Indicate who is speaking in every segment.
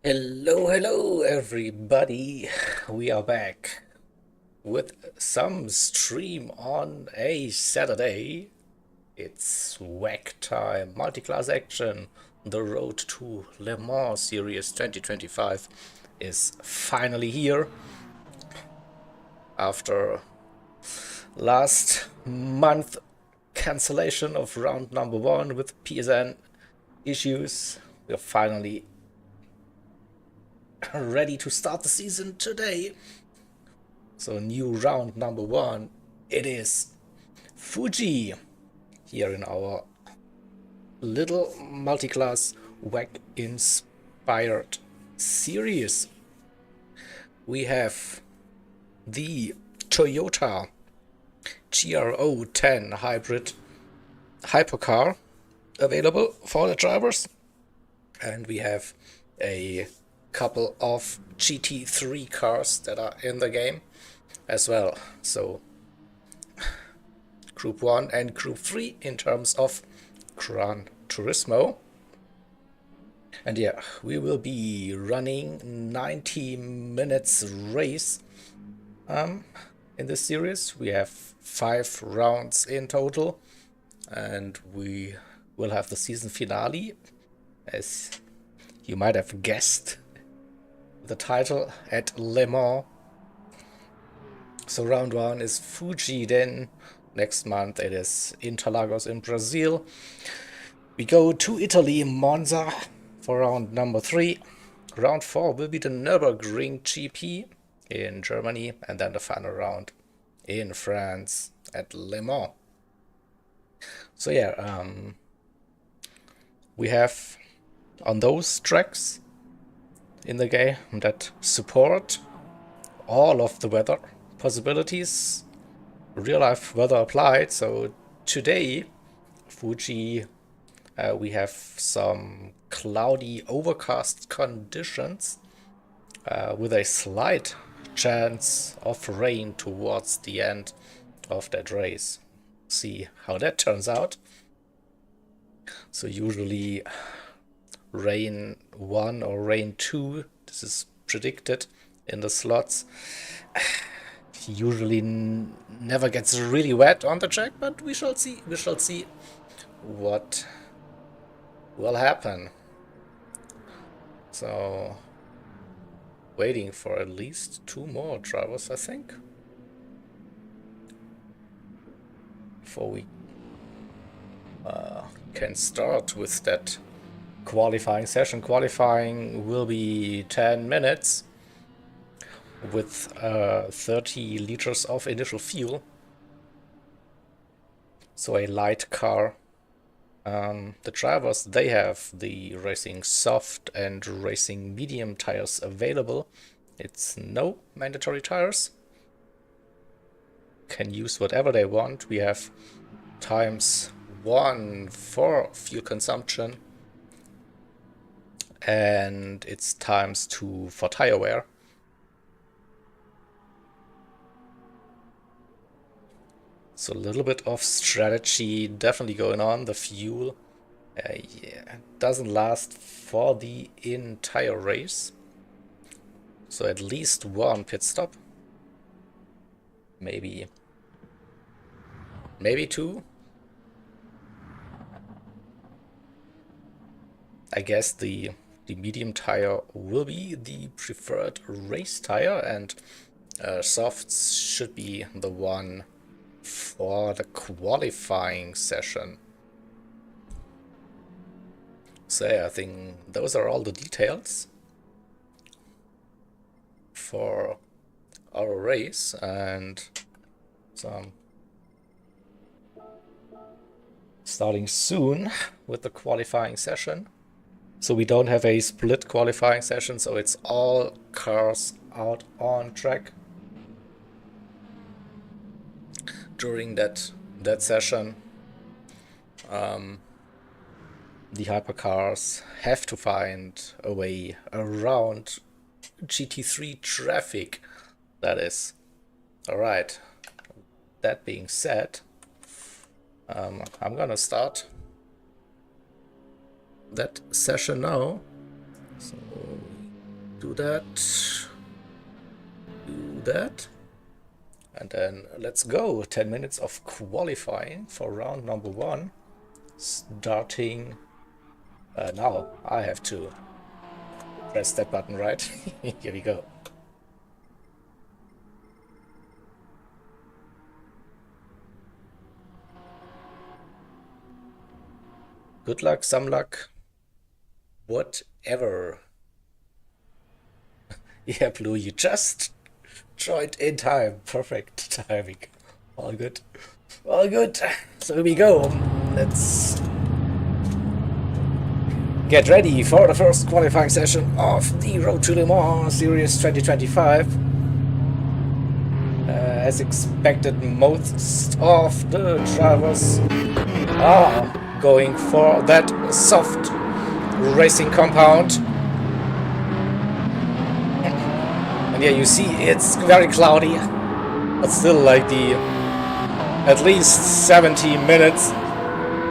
Speaker 1: Hello, everybody. We are back with some stream on a Saturday. It's WEC time, multi-class action. The Road to Le Mans Series 2025 is finally here after last month cancellation of round number one with PSN issues. We're finally ready to start the season today. So new round number one, it is Fuji here in our little multi-class WEC inspired series. We have the Toyota GR010 hybrid hypercar available for the drivers, and we have a couple of GT3 cars that are in the game as well. So Group 1 and Group 3 in terms of Gran Turismo. And yeah, we will be running 90 minutes race in this series. We have 5 rounds in total, and we will have the season finale, as you might have guessed the title, at Le Mans. So round 1 is Fuji, then next month it is Interlagos in Brazil. We go to Italy, Monza for round number 3. Round 4 will be the Nürburgring GP in Germany, and then the final round in France at Le Mans. So yeah, we have on those tracks in the game that support all of the weather possibilities, real life weather applied. So today, Fuji, we have some cloudy overcast conditions with a slight chance of rain towards the end of that race. See how that turns out. So usually rain 1 or rain 2, this is predicted in the slots. Usually never gets really wet on the track, but we shall see. We shall see what will happen. So waiting for at least 2 more drivers, I think, before we can start with that qualifying session. Qualifying will be 10 minutes with 30 liters of initial fuel. So a light car. The drivers, they have the racing soft and racing medium tires available. It's no mandatory tires. Can use whatever they want. We have ×1 for fuel consumption, and it's ×2 for tire wear. So a little bit of strategy definitely going on. The fuel doesn't last for the entire race. So at least 1 pit stop. Maybe 2. I guess the medium tire will be the preferred race tire, and softs should be the one for the qualifying session. So yeah, I think those are all the details for our race, and so starting soon with the qualifying session. So we don't have a split qualifying session, so it's all cars out on track during that session. The hypercars have to find a way around GT3 traffic, that is. Alright, that being said, I'm gonna start that session now. So Do that. Do that. And then let's go. 10 minutes of qualifying for round number 1. Starting now. I have to press that button, right? Here we go. Good luck, some luck, whatever. Yeah, Blue, you just joined in time. Perfect timing. All good. All good. So here we go. Let's get ready for the first qualifying session of the Road to Le Mans Series 2025. As expected, most of the drivers are going for that soft racing compound. And yeah, you see it's very cloudy, but still like the at least 70 minutes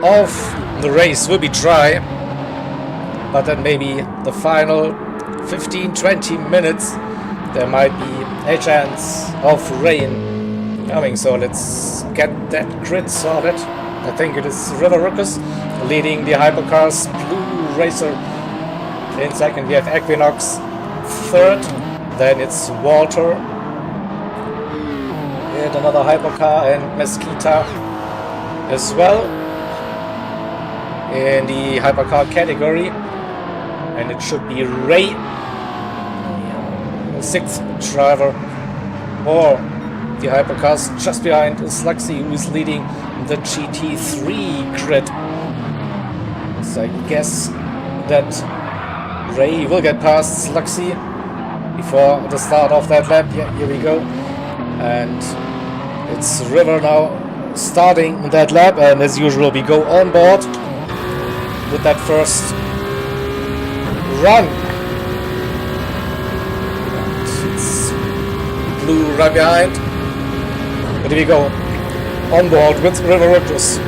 Speaker 1: of the race will be dry, but then maybe the final 15-20 minutes there might be a chance of rain coming. So let's get that grid sorted. I think it is River Ruckus leading the Hypercars, Blue Racer in second. We have Equinox third, then it's Walter and another Hypercar, and Mesquita as well in the Hypercar category. And it should be Ray, the sixth driver for the Hypercars. Just behind is Luxy, who is leading the GT3 grid. So I guess that Ray will get past Luxy before the start of that lap. Yeah, here we go. And it's River now starting that lap, and as usual we go on board with that first run. And it's Blue right behind. But here we go. On board with River Ruckus.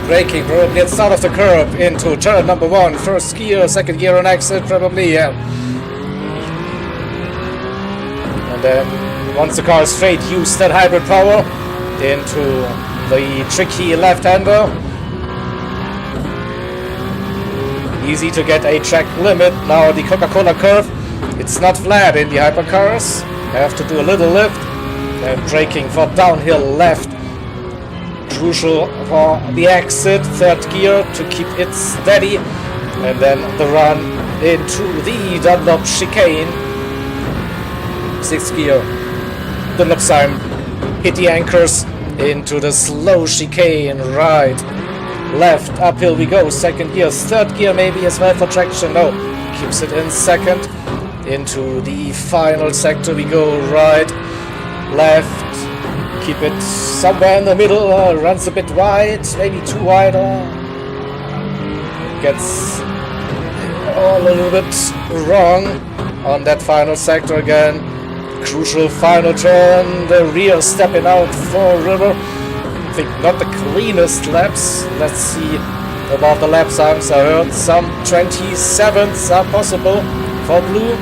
Speaker 1: Braking probably at the start of the curve into turn number 1. First gear, second gear on exit probably, yeah. And then once the car is straight, use that hybrid power into the tricky left-hander. Easy to get a track limit. Now the Coca-Cola curve, it's not flat in the Hypercars. Have to do a little lift. And braking for downhill left. Crucial for the exit, third gear to keep it steady. And then the run into the Dunlop chicane. Sixth gear. Dunlop sign. Hit the anchors into the slow chicane. Right. Left. Uphill we go. Second gear. Third gear maybe as well for traction. No. Keeps it in second. Into the final sector we go. Right. Left. Keep it somewhere in the middle. Runs a bit wide. Maybe too wide. Gets a little bit wrong on that final sector again. Crucial final turn. The rear stepping out for River. I think not the cleanest laps. Let's see about the lap times. I heard some 27s are possible for Blue.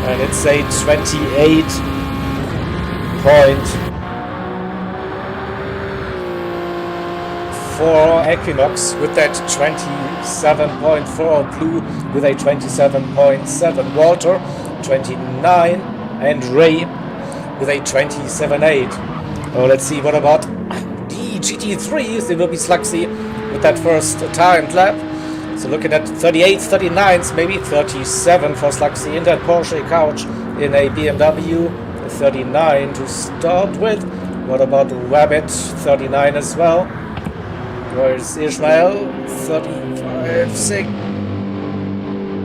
Speaker 1: And it's a 28 point for Equinox with that 27.4, Blue with a 27.7, Walter 29, and Ray with a 27.8. Oh, let's see what about the GT3s. It will be Sluxy with that first timed lap. So looking at 38s, 39s, maybe 37 for Sluxy in that Porsche couch in a BMW. 39 to start with. What about Wabbit? 39 as well. Where's Ishmael? 35, 6,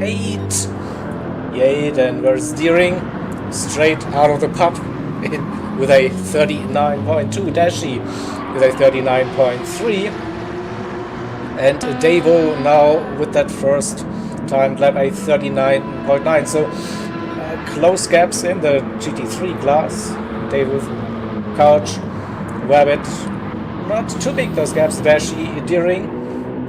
Speaker 1: 8. Yay, then where's Deering? Straight out of the pub with a 39.2. Dashi with a 39.3. And Davo now with that first time lap a 39.9. So close gaps in the GT3 class. Davo, Couch, Wabbit. Not too big those gaps. Dashi, Deering,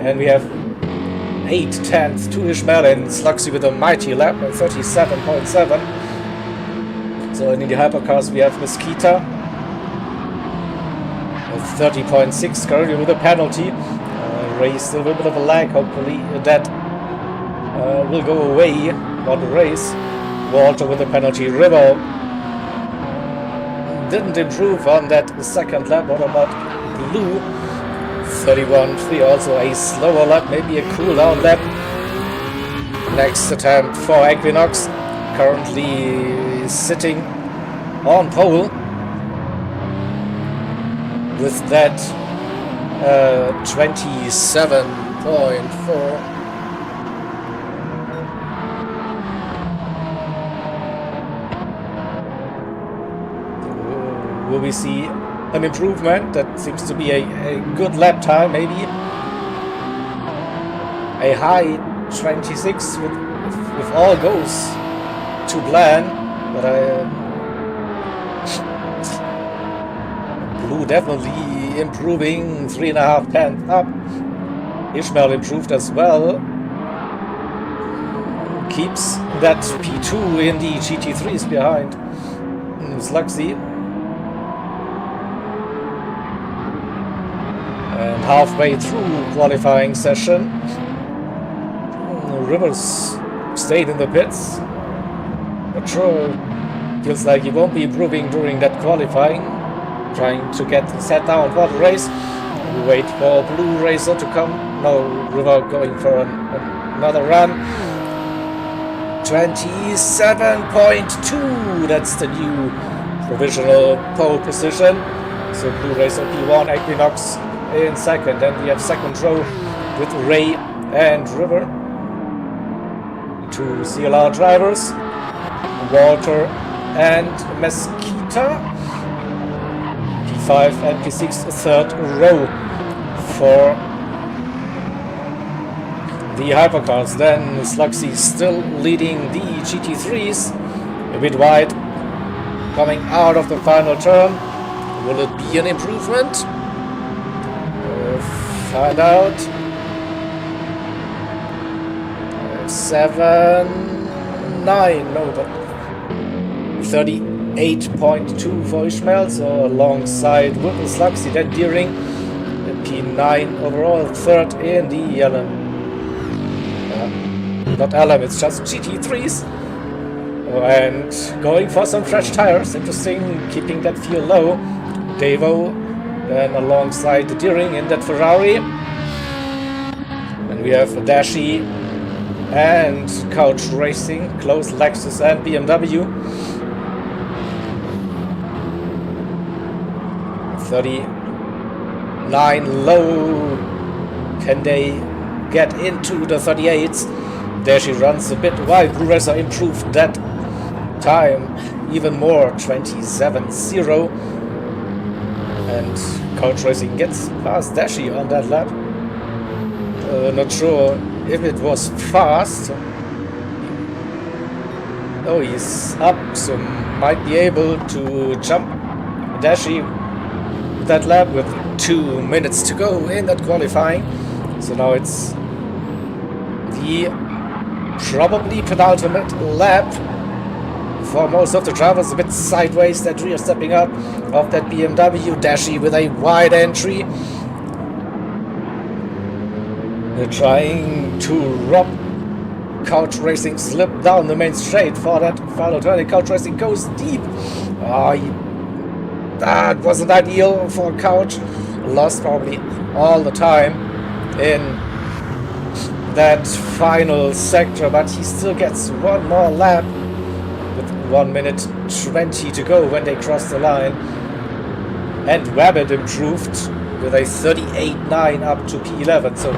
Speaker 1: and we have a 0.8 to Ishmael, and Slugsy with a mighty lap at 37.7. So in the hypercars we have Mesquita at 30.6 currently with a penalty. Race a little bit of a lag, hopefully that will go away on the race. Walter with a penalty. River didn't improve on that second lap. What about Blue? 31.3, also a slower lap, maybe a cool down lap. Next attempt for Equinox, currently sitting on pole with that 27.4. Will we see an improvement? That seems to be a good lap time, maybe a high 26 if all goes to plan. But Blue definitely improving, 3.5 tenths up. Ishmael improved as well, keeps that P2 in the GT3s behind Slugsy. And halfway through qualifying session, Rivers stayed in the pits. Not sure, feels like he won't be improving during that qualifying, trying to get set down for the race. We wait for Blue Racer to come. No, River going for another run. 27.2, that's the new provisional pole position. So Blue Racer P1, Equinox in second, and we have second row with Ray and River. Two CLR drivers, Walter and Mesquita. P5 and P6 third row for the hypercars. Then Slugsy still leading the GT3s, a bit wide, coming out of the final turn. Will it be an improvement? Find out. 7.9, no, but 38.2 for Ishmael, so alongside with Slugsy, then Deering, P9 overall, third in the LM. Not LM, it's just GT3s. And going for some fresh tires, interesting, keeping that feel low. Devo then alongside the Deering in that Ferrari. And we have Dashi and Couch Racing, close Lexus and BMW. 39 low. Can they get into the 38s? Dashi runs a bit wide. Blue Racer improved that time even more, 27.0. And Couch Racing gets past Dashi on that lap. Not sure if it was fast. Oh, he's up, so might be able to jump Dashi that lap with 2 minutes to go in that qualifying. So now it's the probably penultimate lap for most of the drivers, a bit sideways, that rear stepping up of that BMW. Dashi with a wide entry. They're trying to rob Couch Racing, slip down the main straight for that final turn. Couch Racing goes deep. That wasn't ideal for Couch. Lost probably all the time in that final sector, but he still gets one more lap with 1 minute 20 to go when they cross the line. And Rabbit improved with a 38.9 up to P11. So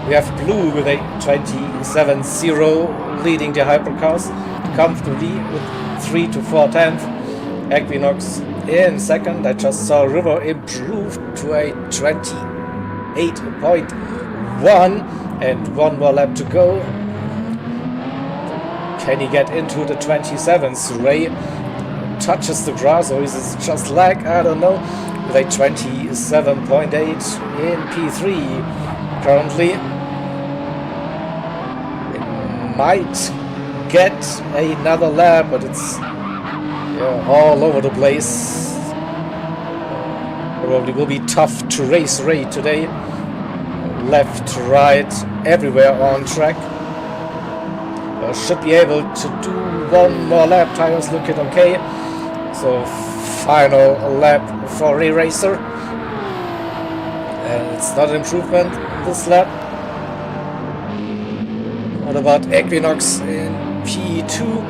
Speaker 1: we have Blue with a 27.0 leading the hypercars comfortably with 3 to 4 tenths. Equinox in second. I just saw River improved to a 28.1 and one more lap to go. Can he get into the 27s? Ray touches the grass, or is it just lag? I don't know. With a 27.8 in P3 currently. might get another lap, but it's all over the place. Probably will be tough to race Ray today. Left, right, everywhere on track. Should be able to do one more lap. Tires looking okay. So final lap for Ray Racer. And it's not an improvement this lap. What about Equinox in P2?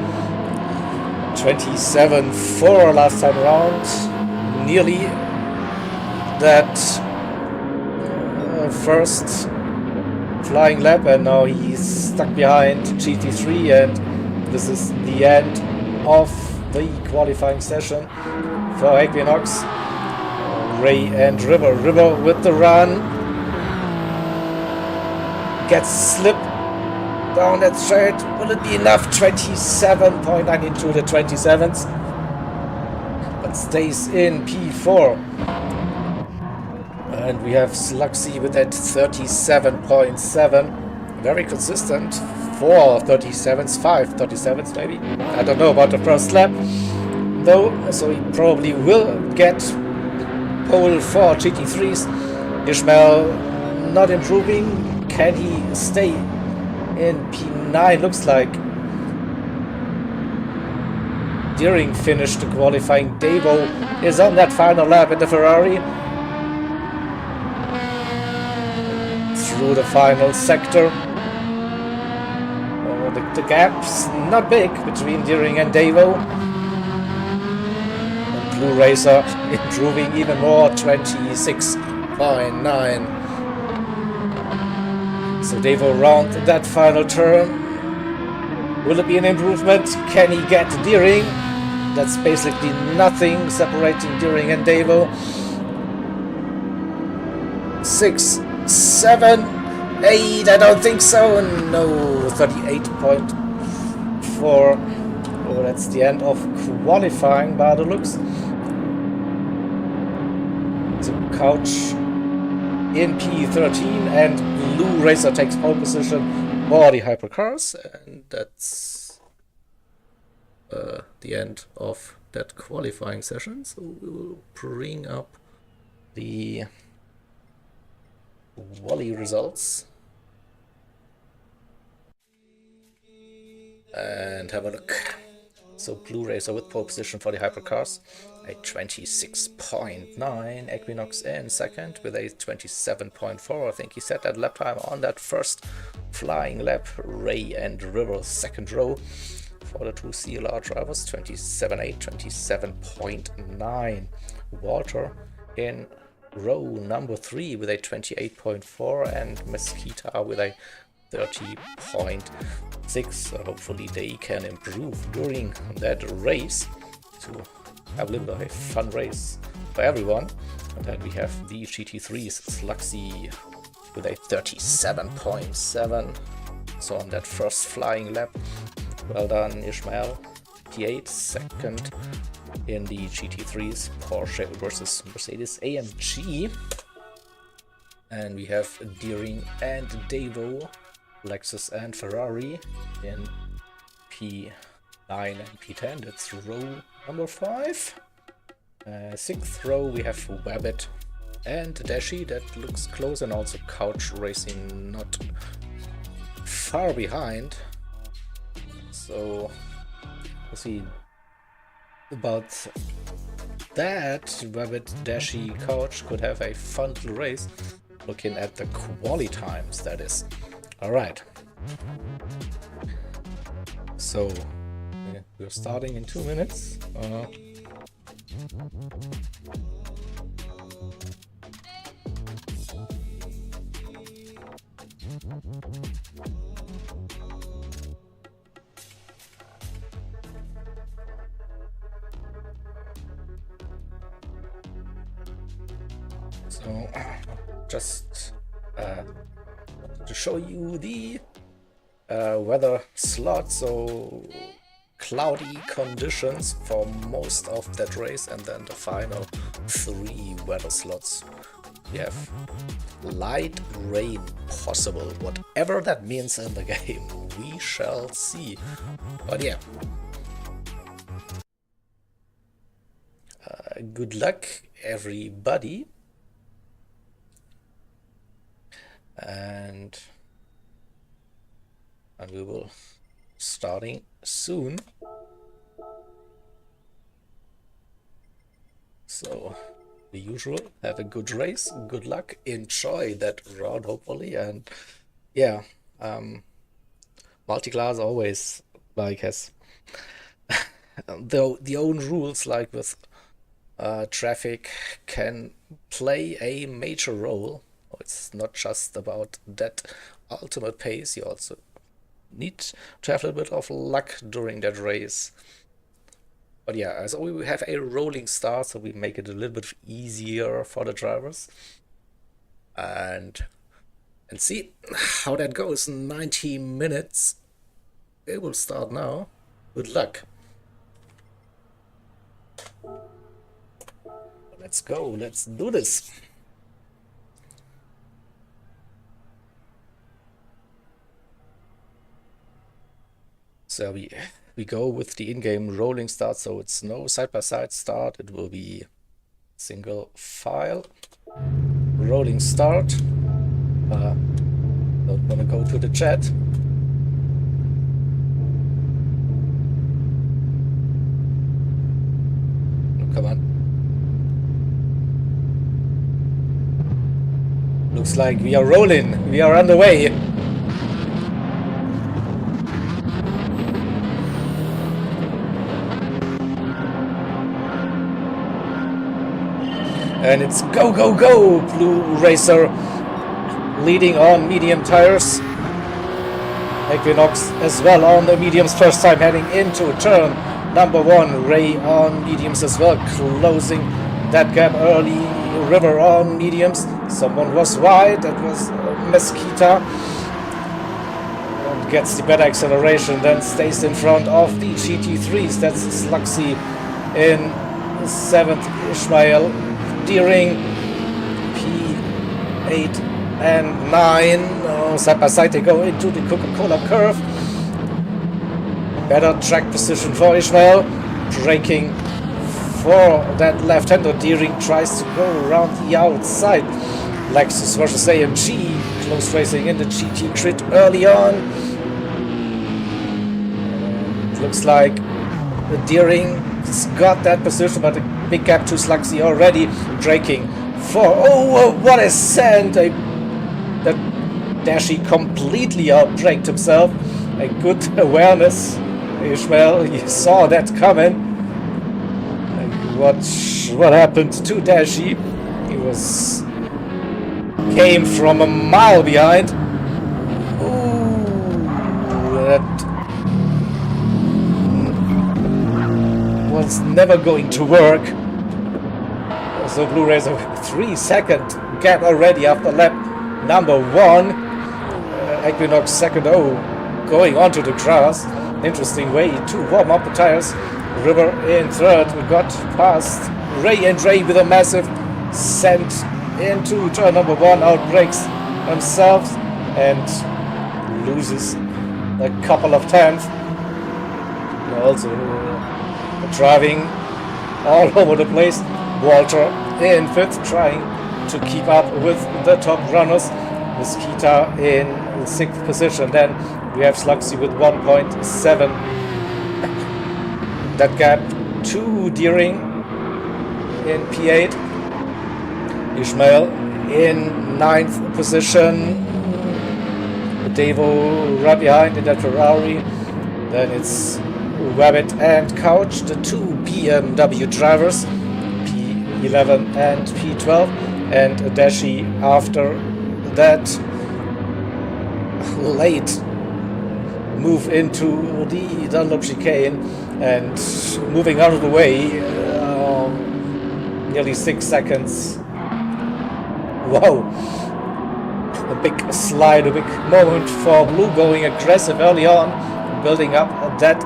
Speaker 1: 27.4 last time around. Nearly that first flying lap, and now he's stuck behind GT3, and this is the end of the qualifying session for Equinox. Ray and River with the run, gets slipped down that straight. Will it be enough? 27.9 into the 27s, but stays in P4. And we have Sluxy with that 37.7. Very consistent. 4 37s, 5 37s maybe. I don't know about the first lap though, so he probably will get pole for GT3s. Ishmael not improving. Can he stay in P9? Looks like Deering finished the qualifying. Devo is on that final lap in the Ferrari. Through the final sector. The gap's not big between Deering and Devo. And Blue Racer improving even more, 26.9. So Devo round that final turn. Will it be an improvement? Can he get Deering? That's basically nothing separating Deering and Devo. 6, 7, 8, I don't think so. No, 38.4. Oh, that's the end of qualifying by the looks. So Couch in P13, and Blue Racer takes pole position for the Hypercars, and that's the end of that qualifying session. So we will bring up the Wally results and have a look. So Blue Racer with pole position for the Hypercars, a 26.9. Equinox in second with a 27.4. I think he set that lap time on that first flying lap. Ray and River second row for the two CLR drivers, 27.8, 27.9. Walter in row number 3 with a 28.4, and Mesquita with a 30.6. So hopefully they can improve during that race to have a little bit of a fun race for everyone. And then we have the GT3's Sluxy with a 37.7. So on that first flying lap, well done Ishmael. P8, second in the GT3's Porsche versus Mercedes AMG. And we have Deering and Devo, Lexus and Ferrari in P9 and P10. That's row number 5. 6th row we have Wabbit and Dashi. That looks close, and also Couch Racing not far behind. So we'll see about that. Wabbit, Dashi, Couch could have a fun little race. Looking at the quali times, that is. Alright. So we're starting in 2 minutes. So just to show you the weather slot. So cloudy conditions for most of that race, and then the final 3 weather slots We have light rain possible, whatever that means in the game, we shall see. But yeah, good luck everybody, and we will starting soon. So the usual, have a good race, good luck, enjoy that round hopefully, and yeah, multiclass always like has the own rules, like with traffic can play a major role. It's not just about that ultimate pace, you also need to have a little bit of luck during that race. But yeah, so we have a rolling start, so we make it a little bit easier for the drivers. And see how that goes. 90 minutes. It will start now. Good luck. Let's go. Let's do this. So we go with the in-game rolling start, so it's no side-by-side start. It will be single file rolling start. Don't want to go to the chat. Oh, come on. Looks like we are rolling. We are on the way. And it's go, go, go! Blue Racer leading on medium tires. Equinox as well on the mediums, first time heading into turn number 1. Ray on mediums as well, closing that gap early. River on mediums. Someone was wide, that was Mesquita. And gets the better acceleration, then stays in front of the GT3s. That's Sluxy in 7th, Ishmael. Deering P8 and 9. Side by side they go into the Coca-Cola curve. Better track position for Ishmael. Braking for that left-hander. Deering tries to go around the outside. Lexus versus AMG. Close racing in the GT grid early on. Looks like Deering's got that position, but a big gap to Sluxy already. Braking for, what a send! That Dashi completely outbraked himself. A good awareness. Ishmael, you saw that coming. What happened to Dashi? He came from a mile behind. That was never going to work. So Blue Racer 3-second gap already after lap number 1. Equinox second, going onto the grass. Interesting way to warm up the tires. River in third. We got past Ray, and Ray with a massive send into turn number 1. Outbreaks himself and loses a couple of tenths. Also driving all over the place. Walter in 5th, trying to keep up with the top runners. Mesquita in 6th position. Then we have Sluxy with 1.7. That gap to Deering in P8. Ishmael in 9th position. Devo right behind in that Ferrari. Then it's Rabbit and Couch, the 2 BMW drivers, P11 and P12, and Dashi after that late move into the Dunlop chicane and moving out of the way, nearly 6 seconds. Wow, a big slide, a big moment for Blue, going aggressive early on, building up that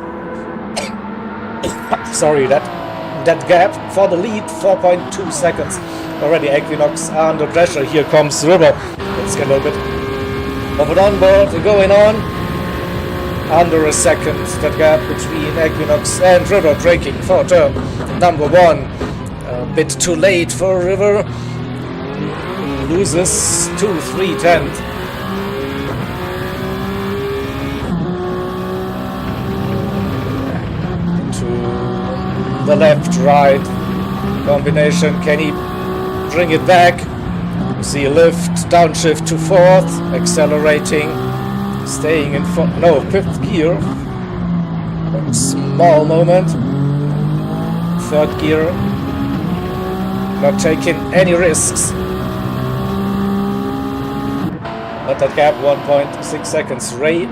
Speaker 1: that gap for the lead. 4.2 seconds already Equinox under pressure. Here comes River. Let's get a little bit of an onboard going on. Under a second, that gap between Equinox and River, braking for turn number 1. A bit too late for River. Loses 2/3/10. To the left-right combination. Can he bring it back? See lift, downshift to 4th, accelerating, staying in 5th gear. A small moment. 3rd gear, not taking any risks. But that gap 1.6 seconds. Ray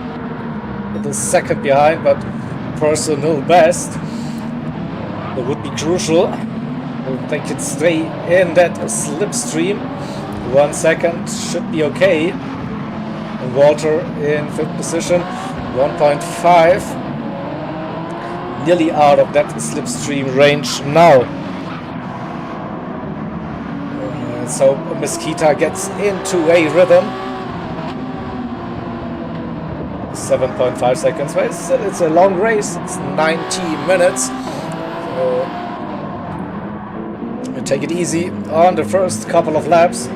Speaker 1: with the second behind, but personal best. That would be crucial. If they could stay in that slipstream. 1 second should be okay. And Walter in 5th position. 1.5. Nearly out of that slipstream range now. So Mesquita gets into a rhythm. 7.5 seconds. Well, it's a long race. It's 90 minutes. So you take it easy on the first couple of laps.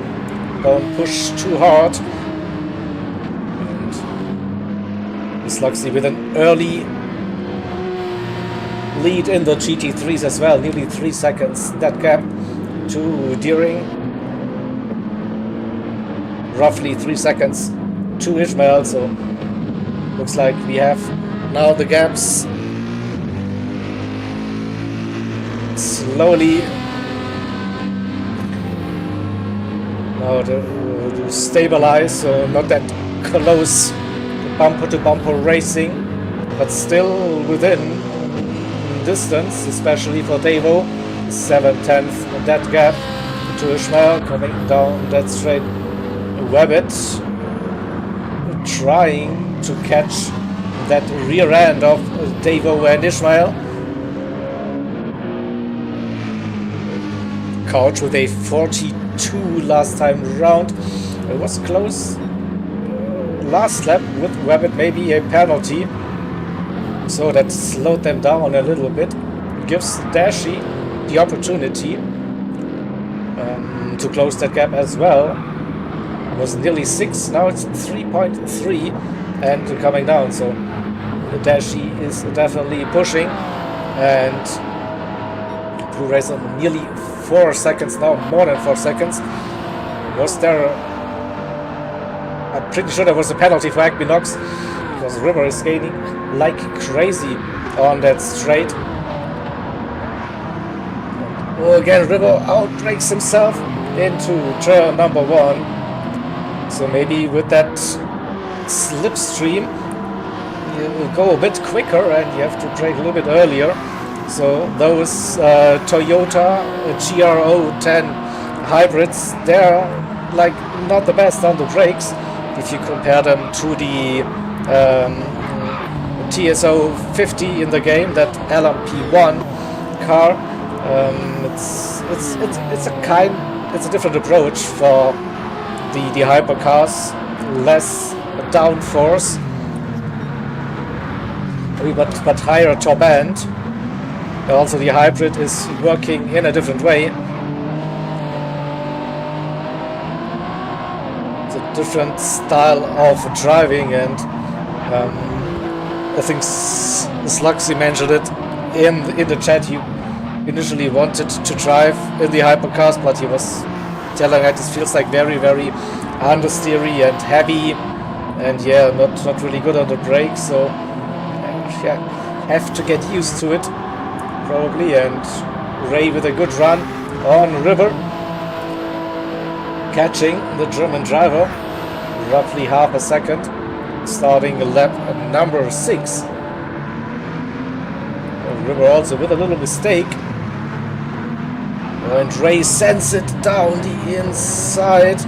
Speaker 1: Don't push too hard. And Slugsy with an early lead in the GT3s as well. Nearly 3 seconds. That gap to Deering. Roughly 3 seconds to Ishmael. So looks like we have now the gaps slowly now to stabilize, so not that close bumper to bumper racing, but still within distance, especially for Devo. 7/10 that gap to Ishmael coming down that straight. Webbit trying to catch that rear end of Devo and Ishmael. Couch with a 42 last time round. It was close last lap with Webbit, maybe a penalty. So that slowed them down a little bit. Gives Dashi the opportunity to close that gap as well. It was nearly 6, now it's 3.3 and coming down, so Dashi is definitely pushing, and Blue Racer nearly 4 seconds now, more than 4 seconds. Was there I'm pretty sure there was a penalty for Equinox, because River is gaining like crazy on that straight. Well, again, River outbrakes himself into turn number 1. So maybe with that slipstream, you go a bit quicker and you have to brake a little bit earlier. So those Toyota GR010 hybrids, they're like not the best on the brakes if you compare them to the TSO 50 in the game, that LMP1 car. It's a different approach for the hypercars, less downforce, but higher top end. Also the hybrid is working in a different way. It's a different style of driving, and I think Slugsy mentioned it in the chat. He initially wanted to drive in the hypercars, but he was telling that it feels like very, very understeery and heavy, and yeah, not really good on the brakes. So yeah, have to get used to it probably. And Ray with a good run on River, catching the German driver roughly half a second, starting lap number 6. River also with a little mistake, and Ray sends it down the inside.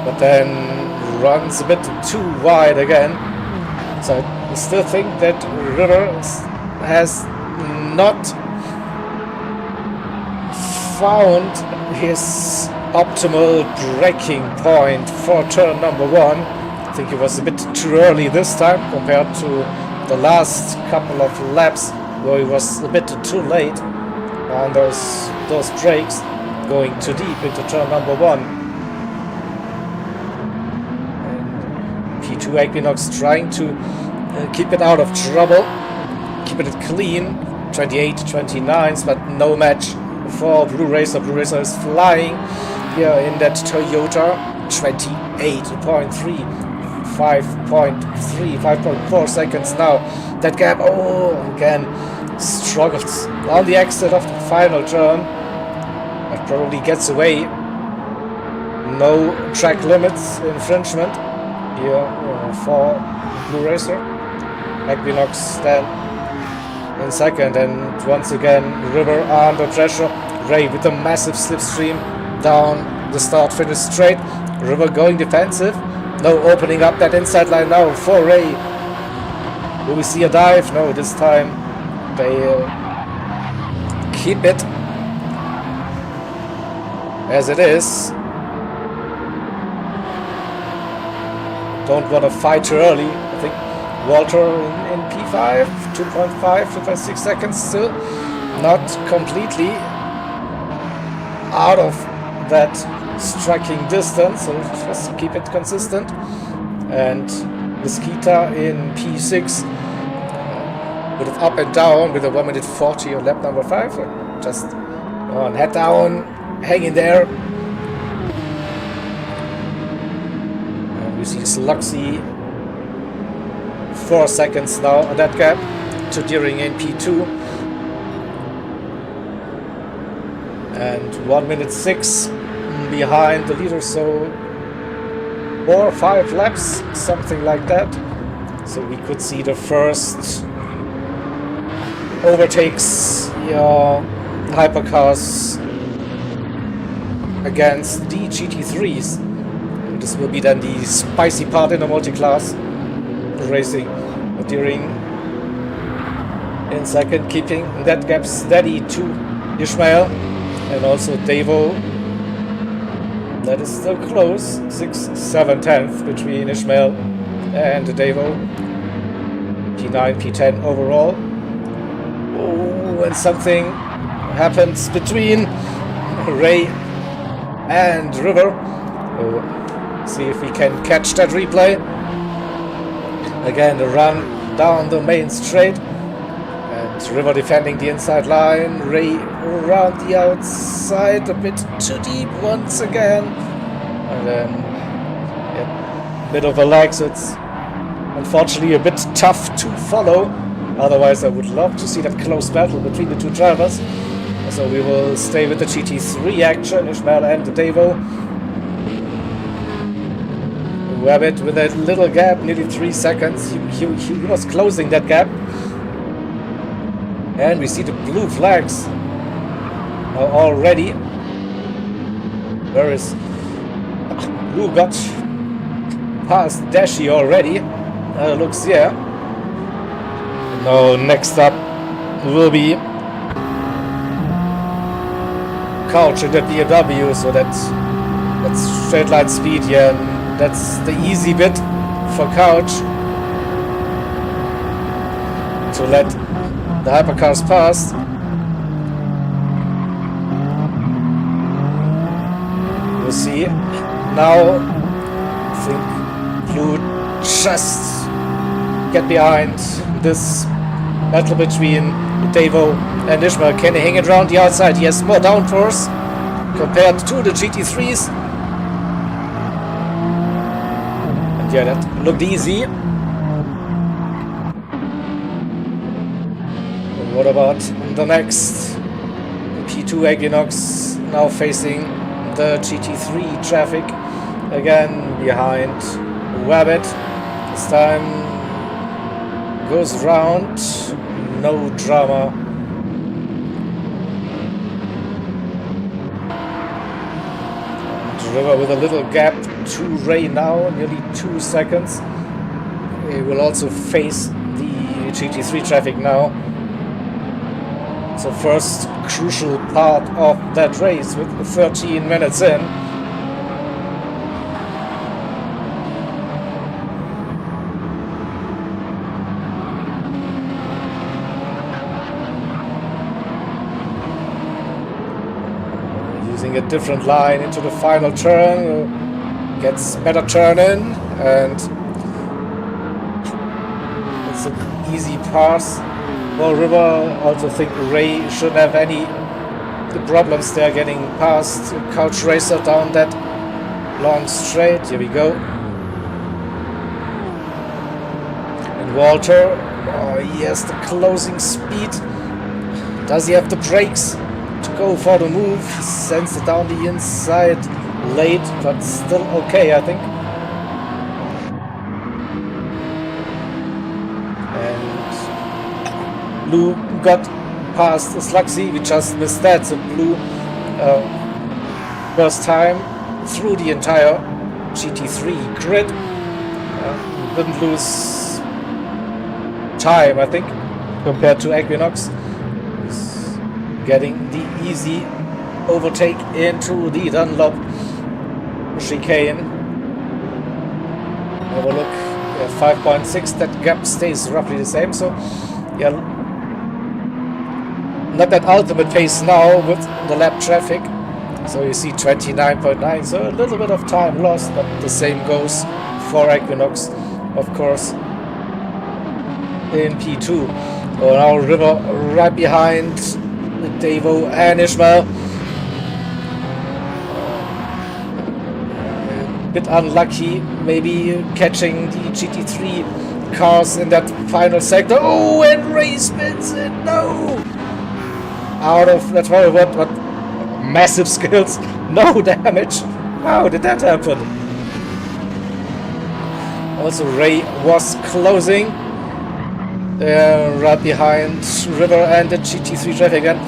Speaker 1: But then runs a bit too wide again. So I still think that River has not found his optimal braking point for turn number 1. I think he was a bit too early this time compared to the last couple of laps where he was a bit too late on those brakes, going too deep into turn number 1. And P2 Equinox trying to keep it out of trouble, keeping it clean. 28, 29s, but no match for Blue Racer. Blue Racer is flying here in that Toyota. 28.3, 5.4 seconds now. That gap, again, struggles on the exit of the final turn. That probably gets away. No track limits infringement here for Blue Racer. Equinox then in second, and once again River under pressure. Ray with a massive slipstream down the start finish straight. River going defensive. No, opening up that inside line now for Ray. Will we see a dive? No, this time they keep it as it is. Don't want to fight too early. I think Walter in P5, 2.5, 2.6 seconds still. Not completely out of that striking distance, so just keep it consistent. And Mesquita in P6 with it up and down with a 1 minute 40 on lap number 5. So just on head down, hanging there. And we see Sluxy 4 seconds now on that gap to Deering in P2. And 1 minute 6 behind the leader, so 4 or 5 laps, something like that. So we could see the first overtakes, hypercars against the GT3s. And this will be then the spicy part in the multi-class racing. Deering in second, keeping that gap steady to Ishmael, and also Devo. That is still close, 6, 7 tenths between Ishmael and Devo. P9, P10 overall. Oh, and something happens between Ray and River. See if we can catch that replay. Again, the run down the main straight. And River defending the inside line. Ray around the outside, a bit too deep once again. And then, bit of a lag, so it's unfortunately a bit tough to follow. Otherwise, I would love to see that close battle between the two drivers. So we will stay with the GT3 action, Ishmael and Devo. Rabbit with a little gap, nearly 3 seconds. He was closing that gap. And we see the blue flags already. Where is Blue got past Dashi already? Looks here. Now next up will be Couch in the BMW, so that's straight line speed here. And that's the easy bit for Couch to let the hypercars pass. We'll see. Now I think Blue just get behind this battle between Devo and Ishmael. Can he hang it around the outside? He has more downforce compared to the GT3s. And yeah, that looked easy. And what about the next? P2 Equinox now facing the GT3 traffic. Again behind Rabbit. This time goes round, no drama. And River with a little gap to Ray now, nearly 2 seconds. He will also face the GT3 traffic now. So first crucial part of that race with 13 minutes in. Using a different line into the final turn, gets better turn in, and it's an easy pass. Well, River, also think Ray shouldn't have any problems there getting past Couch Racer down that long straight. Here we go. And Walter, oh, he has the closing speed. Does he have the brakes to go for the move? He sends it down the inside late, but still okay, I think. Blue got past Slugsy, we just missed that, so Blue first time through the entire GT3 grid, didn't lose time, I think, compared to Equinox. He's getting the easy overtake into the Dunlop chicane. Overlook 5.6, that gap stays roughly the same, so yeah, not that ultimate pace now with the lap traffic. So you see 29.9, so a little bit of time lost, but the same goes for Equinox, of course, in P2. Oh, now River right behind Davo and Ishmael. A bit unlucky, maybe catching the GT3 cars in that final sector. Oh, and Ray spins it, no! Out of that what massive skills, no damage. How did that happen? Also Ray was closing right behind River and the GT3 traffic again.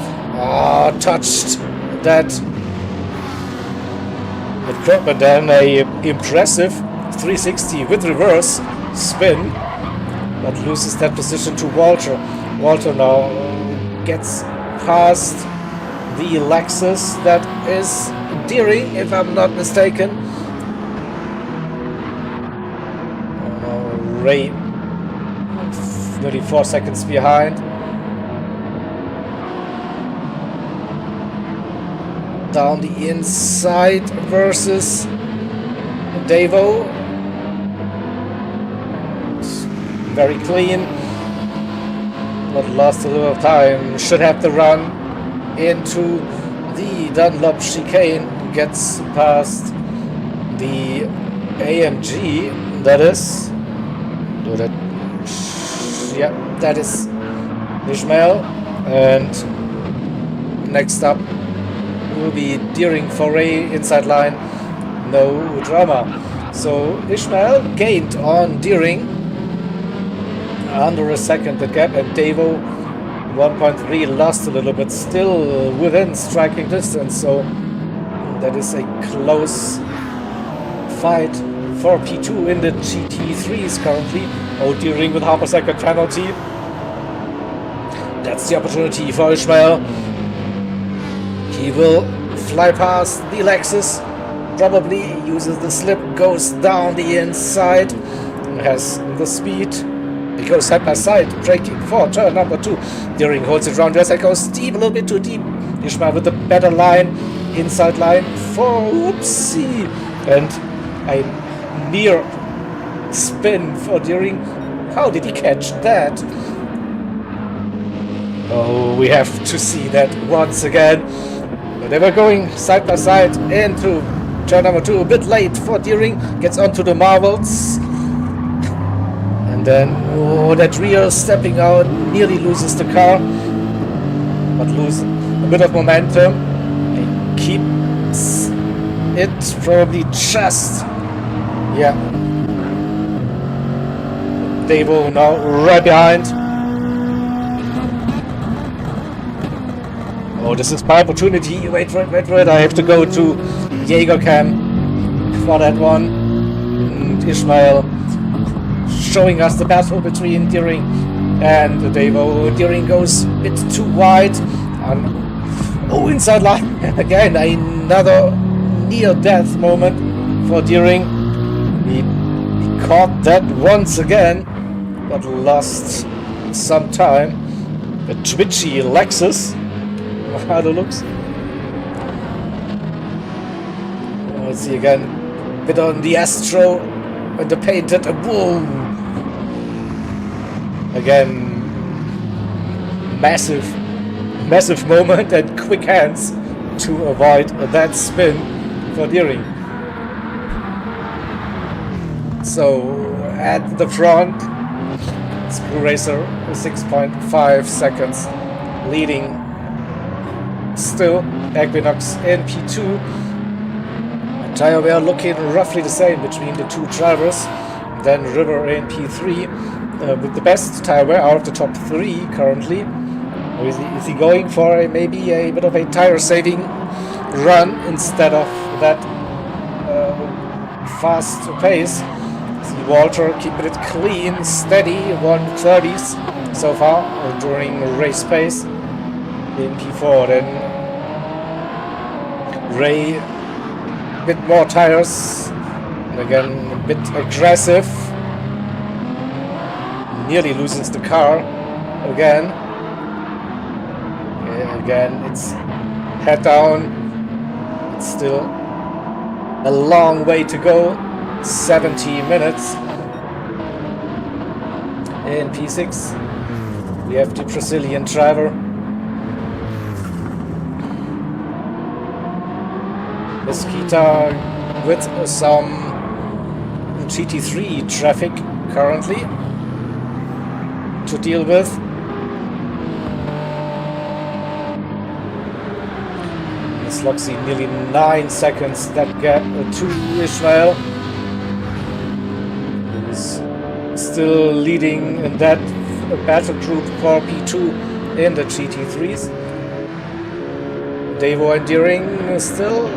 Speaker 1: Touched that curb and then a impressive 360 with reverse spin, but loses that position to Walter. Walter now gets past the Lexus that is Deering, if I'm not mistaken. Ray nearly 4 seconds behind. Down the inside versus Davo. Very clean. But lost a little time. Should have the run into the Dunlop chicane. Gets past the AMG. That is. Yeah, that is Ishmael. And next up will be Deering for Ray inside line. No drama. So Ishmael gained on Deering. Under a second the gap, and Davo 1.3 lost a little bit, still within striking distance, so that is a close fight for P2 in the GT3s currently. Oh, Deering with half a second penalty. That's the opportunity for Ishmael. He will fly past the Lexus, probably uses the slip, goes down the inside, has the speed. He goes side by side, braking for turn number 2. Deering holds it round, yes, it goes deep, a little bit too deep. Ishmael with a better line, inside line for whoopsie. And a near spin for Deering. How did he catch that? Oh, we have to see that once again. But they were going side by side into turn number 2, a bit late for Deering, gets onto the marbles. And then, oh, that rear stepping out, nearly loses the car, but loses a bit of momentum. He keeps it probably just, yeah. Davo now right behind. Oh, this is my opportunity. Wait for it. I have to go to Jaeger Cam for that one. And Ishmael showing us the battle between Deering And Devo Deering goes a bit too wide. Oh, inside line. Again, another near-death moment for Deering. He caught that once again, but lost some time. The twitchy Lexus. How it looks. Let's see again. Bit on the Astro and the painted. Whoa! Again, massive moment and quick hands to avoid that spin for Deering. So at the front, Screw Racer 6.5 seconds leading still. Equinox in P2. Tire wear looking roughly the same between the two drivers. Then River in P3 with the best tire wear out of the top three currently. Or is he going for maybe a bit of a tire saving run instead of that fast pace? See Walter keeping it clean, steady, 130s so far during race pace in P4. Then Ray, a bit more tires, and again a bit aggressive. Nearly loses the car again. Again, it's head down. It's still a long way to go. 70 minutes. In P6, we have the Brazilian driver. Mesquita with some GT3 traffic currently to deal with. It's Loxy nearly 9 seconds that gap to Ishmael. He's still leading in that battle group for P2 in the GT3s. Devo and Deering is still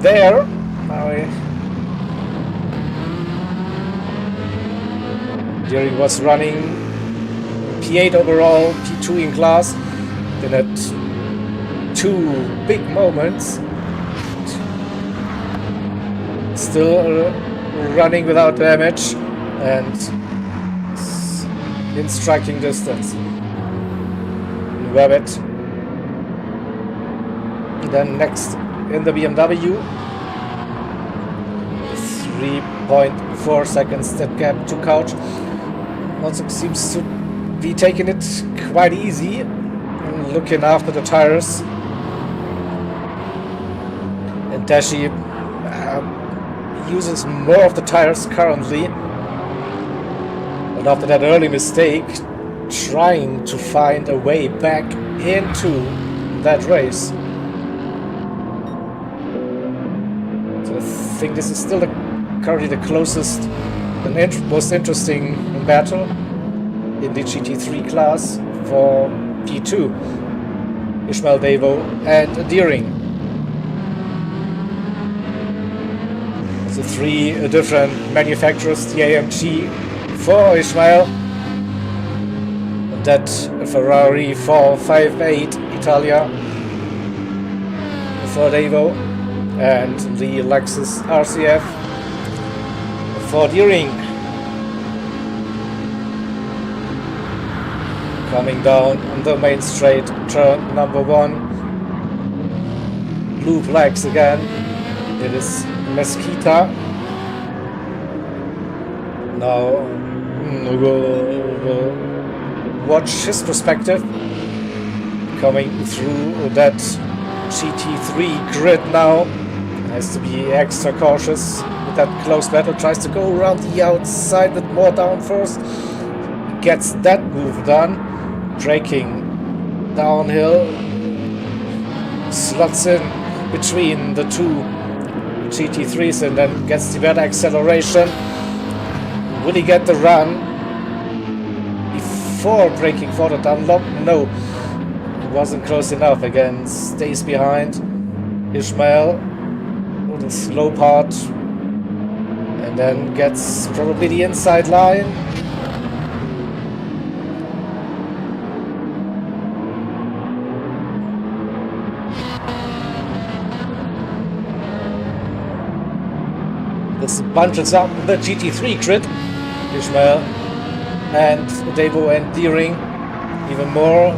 Speaker 1: there. Deering was running P8 overall, P2 in class. Then at two big moments, still running without damage and in striking distance. Rabbit. Then next in the BMW, 3.4 seconds that gap to Couch. Also seems to be taking it quite easy, looking after the tires. And Dashi uses more of the tires currently. And after that early mistake, trying to find a way back into that race. So I think this is still currently the closest and most interesting battle in the GT3 class for P2. Ishmael, Devo and Deering. So three different manufacturers, the AMG for Ishmael, that Ferrari 458 Italia for Devo, and the Lexus RCF for Deering. Coming down on the main straight, turn number 1. Blue flags again. It is Mesquita. Now we'll watch his perspective. Coming through that GT3 grid now. Has to be extra cautious with that close battle. Tries to go around the outside with more downforce. Gets that move done. Braking downhill, slots in between the two GT3s and then gets the better acceleration. Will he get the run before braking for the Dunlop? No, it wasn't close enough. Again, stays behind Ishmael with the slow part and then gets probably the inside line. bunches up the GT3 grid. Ishmael and Devo and Deering even more.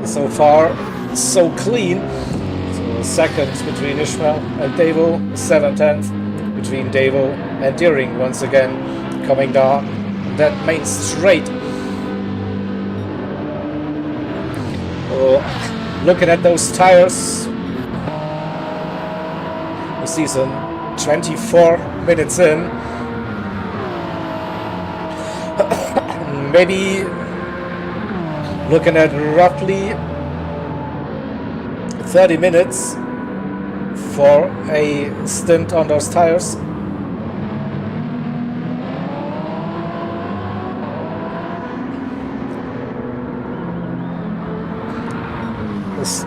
Speaker 1: So far, so clean. So second between Ishmael and Devo, 7/10 between Devo and Deering. Once again, coming down that main straight. Oh, looking at those tires, we see some 24 minutes in. Maybe looking at roughly 30 minutes for a stint on those tires.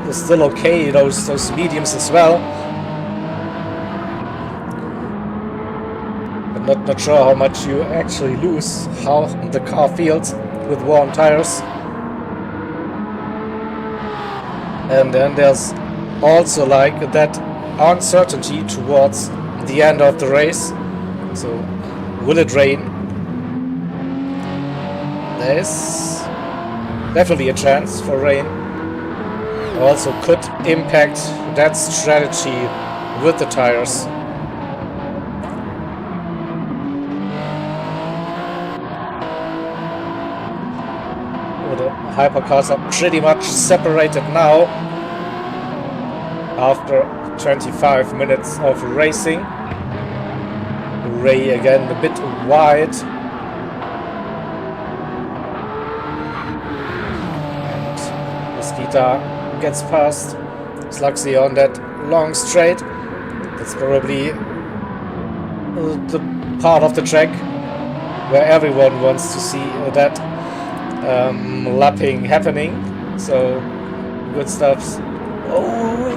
Speaker 1: It's still okay, those mediums as well. But not sure how much you actually lose, how the car feels with worn tires. And then there's also like that uncertainty towards the end of the race. So will it rain? There's definitely a chance for rain. Also could impact that strategy with the tires. The hypercars are pretty much separated now after 25 minutes of racing. Ray again a bit wide. And Mosquita gets past Slugsy on that long straight. That's probably the part of the track where everyone wants to see that lapping happening. So good stuff. Oh,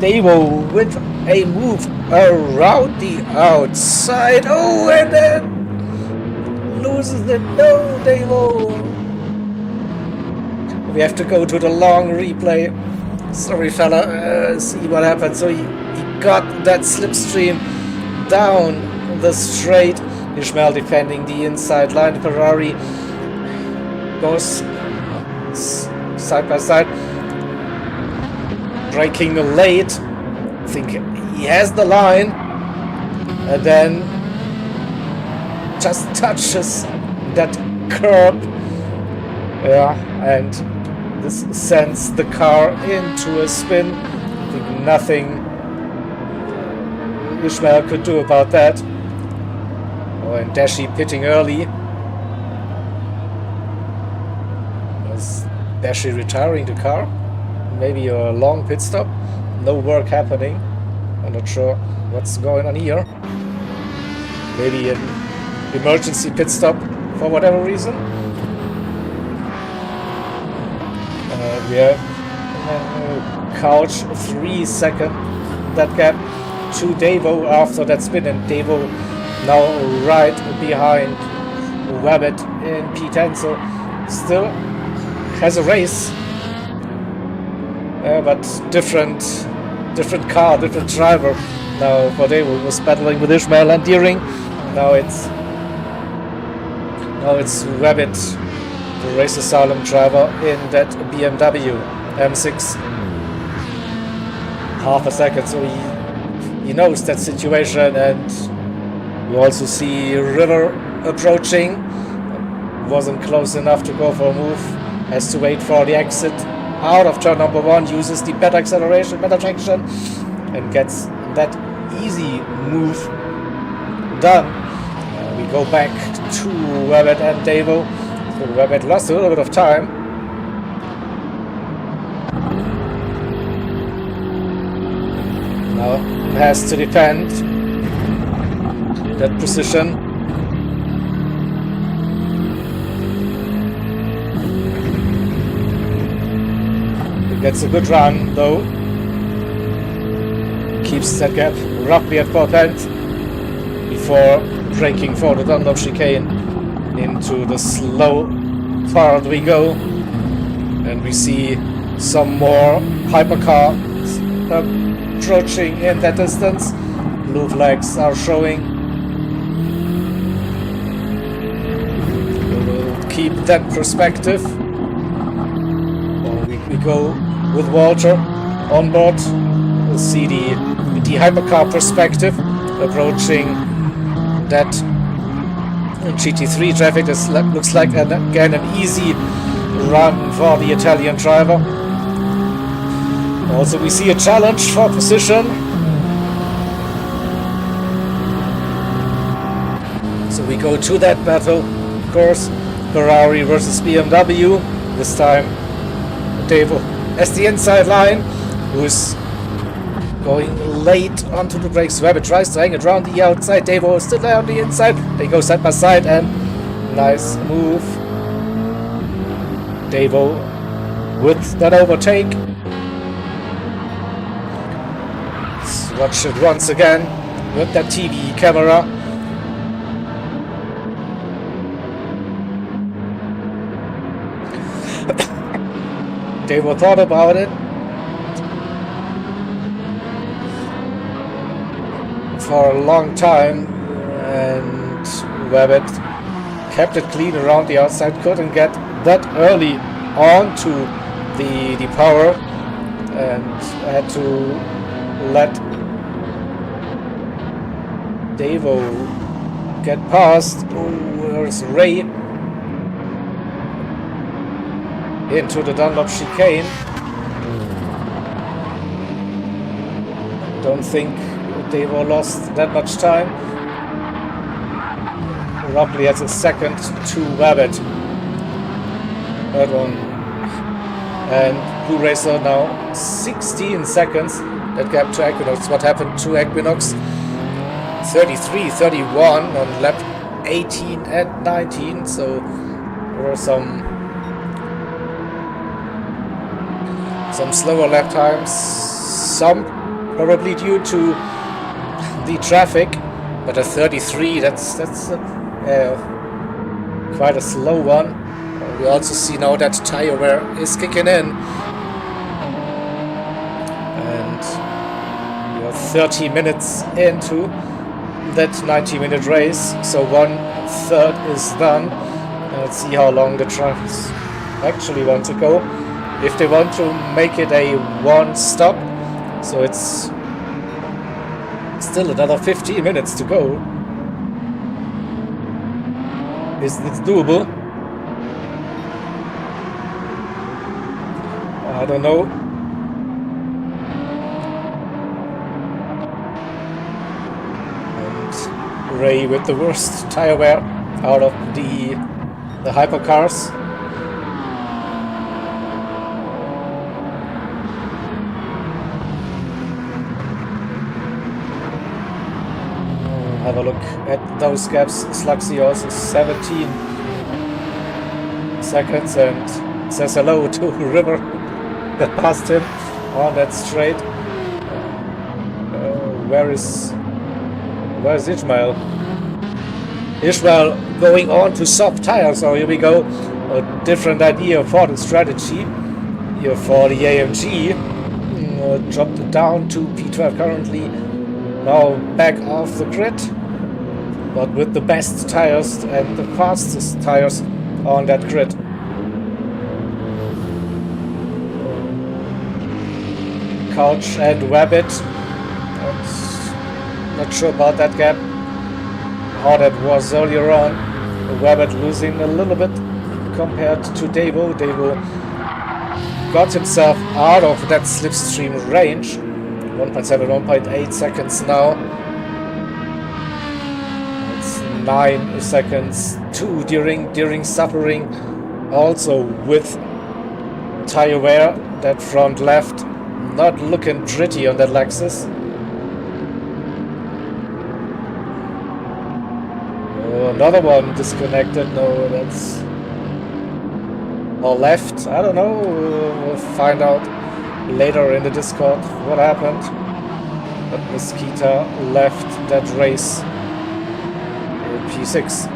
Speaker 1: Devo with a move around the outside. Oh, and then loses it. No, Devo. We have to go to the long replay. Sorry, fella. See what happened. So he got that slipstream down the straight. Ishmael defending the inside line. Ferrari goes side by side. Braking late. I think he has the line. And then just touches that curb. Yeah, and this sends the car into a spin. I think nothing Ishmael could do about that. Oh, and Dashi pitting early. Was Dashi retiring the car? Maybe a long pit stop? No work happening. I'm not sure what's going on here. Maybe an emergency pit stop for whatever reason. We have Couch 3 second that gap to Devo after that spin, and Devo now right behind Wabbit in P10, so still has a race, but different car, different driver. Now for Devo was battling with Ishmael and Deering. Now it's Wabbit, the race asylum driver in that BMW M6. Half a second, so he knows that situation. And we also see River approaching. Wasn't close enough to go for a move. Has to wait for the exit out of turn number 1. Uses the better acceleration, better traction, and gets that easy move done. We go back to Wabbit and Devo. So Wabbit lost a little bit of time. Now has to defend that position. He gets a good run though. Keeps that gap roughly at 4/10 before braking for the Dunlop chicane. Into the slow part we go, and we see some more hypercar approaching in that distance. Blue flags are showing. We will keep that perspective. We go with Walter on board. We'll see the hypercar perspective approaching that GT3 traffic. This looks like again an easy run for the Italian driver. Also we see a challenge for position. So we go to that battle, of course, Ferrari versus BMW. This time Devo as the inside line, who's going late onto the brakes. Rabbit tries to hang it around the outside. Devo is still there on the inside. They go side by side and nice move. Devo with that overtake. Let's watch it once again with that TV camera. Devo thought about it for a long time, and Rabbit kept it clean around the outside, couldn't get that early onto the power, and had to let Devo get past. Where's Ray into the Dunlop chicane? Don't think Devo lost that much time. Roughly has a second to Rabbit. That one. And Blue Racer now 16 seconds. That gap to Equinox. What happened to Equinox? 33-31 on lap 18 and 19. So there were some slower lap times. Some probably due to the traffic, but a 33, that's quite a slow one. We also see now that tire wear is kicking in, and we are 30 minutes into that 90-minute race, so 1/3 is done. Let's see how long the drivers actually want to go. If they want to make it a one-stop, so it's still another 15 minutes to go. It's doable. I don't know. And Ray with the worst tire wear out of the hypercars. Have a look at those gaps. Slugsy also 17 seconds, and says hello to River that passed him on that straight. Where's Ishmael? Ishmael going on to soft tires. So here we go. A different idea for the strategy here for the AMG. Dropped it down to P12 currently. Now back off the grid, but with the best tires and the fastest tires on that grid. Couch and Rabbit. Not sure about that gap, how that was earlier on. Rabbit losing a little bit compared to Devo. Devo got himself out of that slipstream range. 1.7, 1.8 seconds now. It's 9 seconds too during suffering. Also with tire wear, that front left not looking pretty on that Lexus. Oh, another one disconnected. No, that's or left. I don't know. We'll find out later in the Discord what happened, but Mosquita left that race in P6.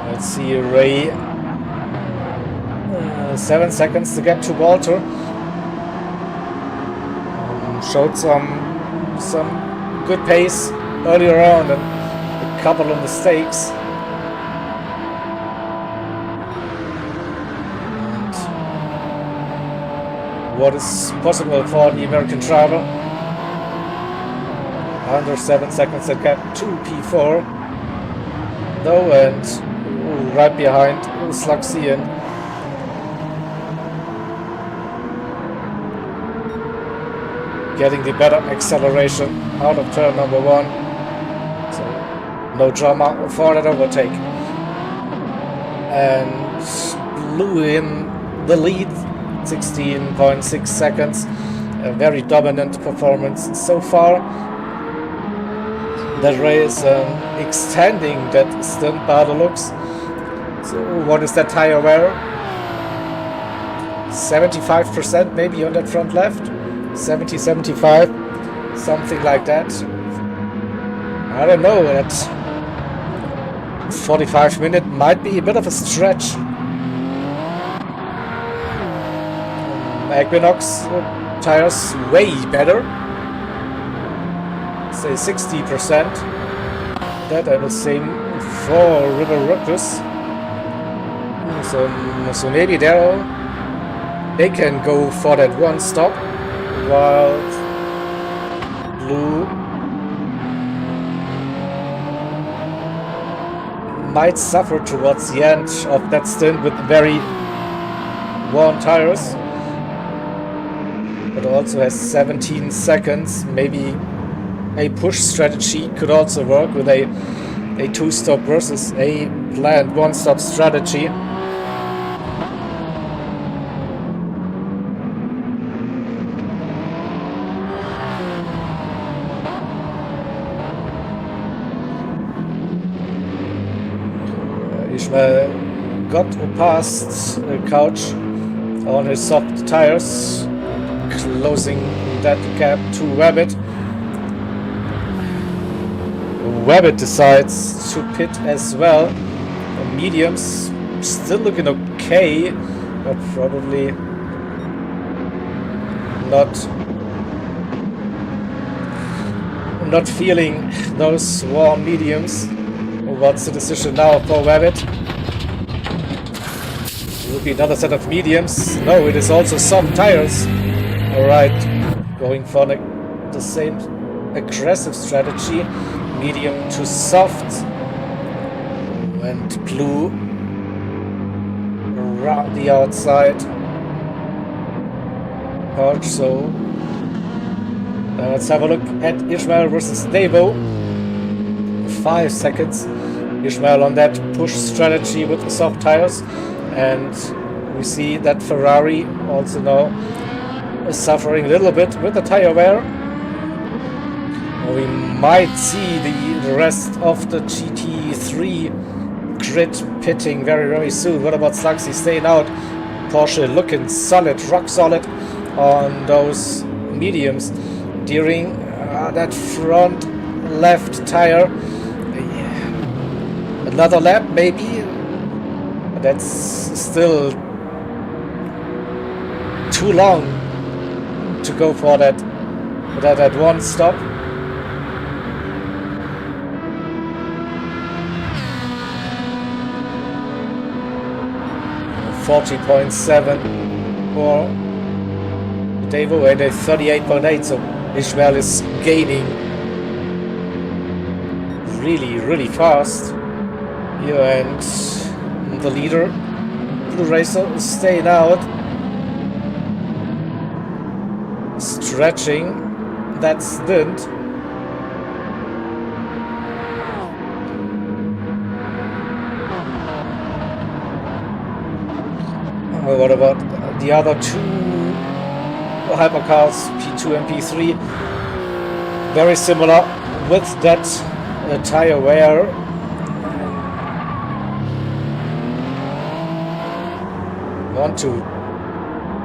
Speaker 1: Let's see Ray 7 seconds to get to Walter. Showed some good pace earlier on and a couple of mistakes. And what is possible for the American driver? Under 7 seconds and get to P4 though, and right behind Slaxian. Getting the better acceleration out of turn number 1, so no drama for that overtake. And Blue in the lead, 16.6 seconds, a very dominant performance so far. That race extending that stint by the looks. So what is that tire wear? 75% maybe on that front left, 70-75, something like that. I don't know, that 45 minute might be a bit of a stretch. Equinox tires way better, say 60%. That I will say for River Ruckus. So maybe they can go for that one stop, while Blue might suffer towards the end of that stint with very worn tires, but also has 17 seconds. Maybe a push strategy could also work with a two-stop versus a planned one-stop strategy. Ishmael got past Couch on his soft tires, closing that gap to Wabbit. Wabbit decides to pit as well. Mediums still looking okay, but probably not feeling those warm mediums. What's the decision now for Wabbit? Will be another set of mediums. No, it is also soft tires. Alright, going for the same aggressive strategy. Medium to soft. And Blue around the outside. Pouch, so let's have a look at Ishmael versus Devo. 5 seconds. Ishmael on that push strategy with the soft tires, and we see that Ferrari also now is suffering a little bit with the tire wear. We might see the rest of the GT3 grid pitting very, very soon. What about Slugsy staying out? Porsche looking solid, rock solid on those mediums during that front left tire. Another lap maybe. That's still too long to go for that one stop. .7 for Devo and a 38.8, so Ishmael is gaining really, really fast here, and the leader, Blue Racer, is staying out, stretching that stint. What about the other two hypercars, P2 and P3? Very similar with that tire wear.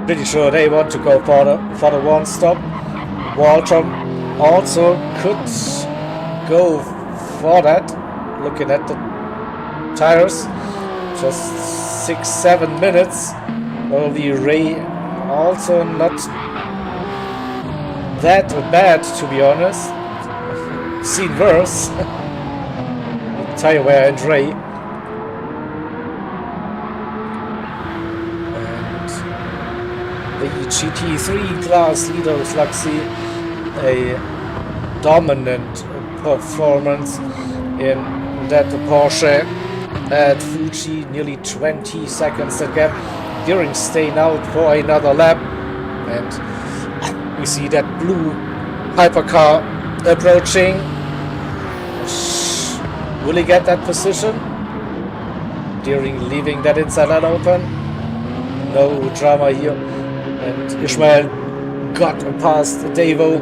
Speaker 1: Pretty sure they want to go for the one stop. Walter also could go for that. Looking at the tires, just 6-7 minutes Only Ray also not that bad, to be honest. Seen worse. Tire wear and Ray. And the GT3 class leader is Luxy, a dominant performance in that Porsche at Fuji, nearly 20 seconds that gap during staying out for another lap. And we see that blue hypercar approaching. Will he get that position during leaving that inside line open? No drama here. And Ishmael got past Davo.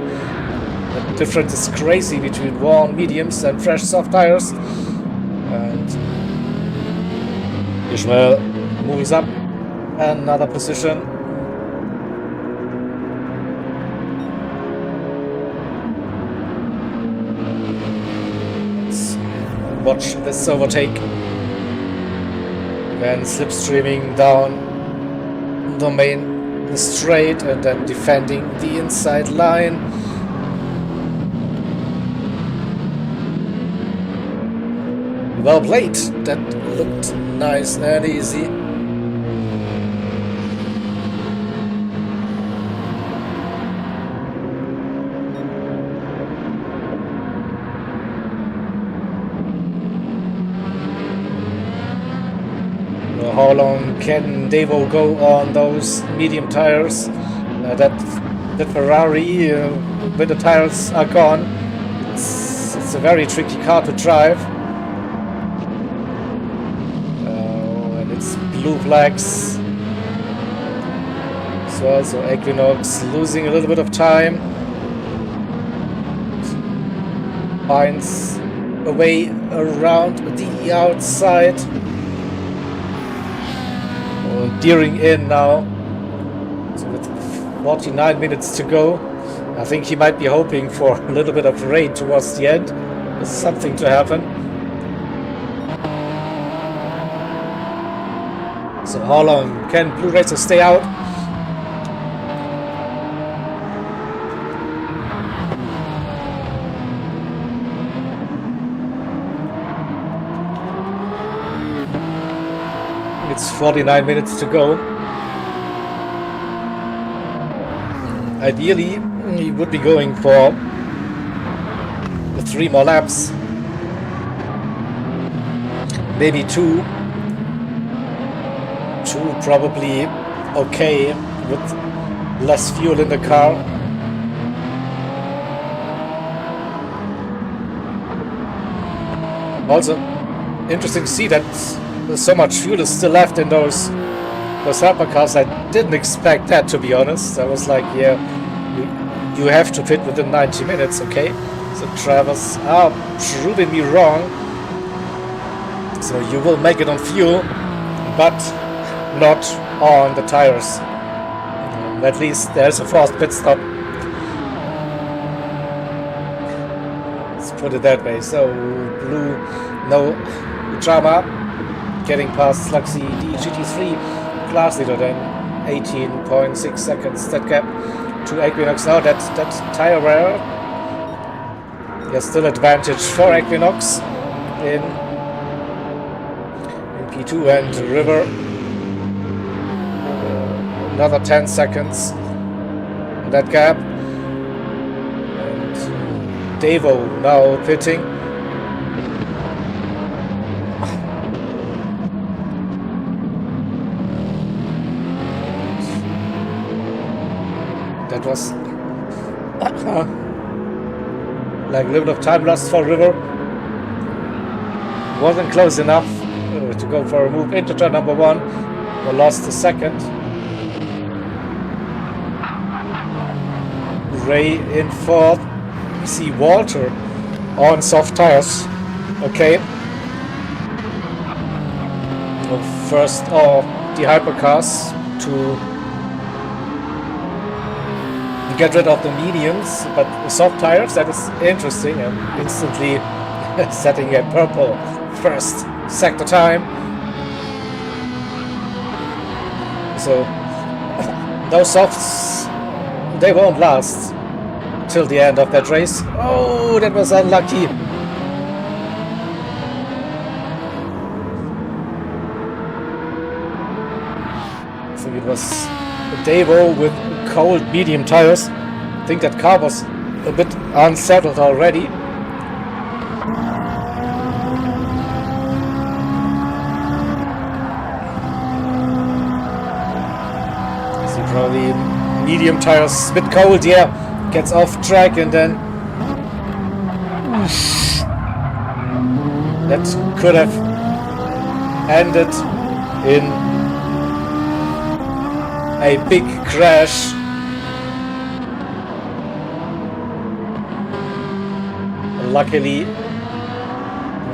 Speaker 1: The difference is crazy between worn mediums and fresh soft tires. And Ishmael moves up another position. Let's watch this overtake. Then slipstreaming down the main straight and then defending the inside line. Well played. That looked nice and easy. How long can Davo go on those medium tires? That Ferrari, when the tires are gone, it's a very tricky car to drive. And it's blue flags. So Equinox losing a little bit of time. Finds a way around the outside. Gearing in now, so with 49 minutes to go. I think he might be hoping for a little bit of rain towards the end. There's something to happen. So how long can Blue Racer stay out? It's 49 minutes to go. Ideally, he would be going for 3 more laps. Maybe 2. 2 probably okay with less fuel in the car. Also, interesting to see that so much fuel is still left in those hypercars. I didn't expect that, to be honest. I was like, yeah, you have to pit within 90 minutes, okay? So drivers are proving me wrong. So you will make it on fuel, but not on the tires. At least there's a forced pit stop. Let's put it that way. So Blue, no drama. Getting past Luxy, the GT3 class leader, then 18.6 seconds that gap to Equinox. Now that tire wear, there's still advantage for Equinox in P2 and River. Another 10 seconds that gap. And Davo now pitting. That was like a little bit of time lost for River. Wasn't close enough to go for a move into turn number 1. We lost a second. Ray in 4th. We see Walter on soft tires. Okay. First of the hypercars to get rid of the mediums, but soft tires, that is interesting, and instantly setting a purple first sector time. So Those softs, they won't last till the end of that race. Oh, that was unlucky. I think it was Devo with cold medium tires. I think that car was a bit unsettled already. See, probably medium tires, a bit cold, yeah. Gets off track and then that could have ended in a big crash. Luckily,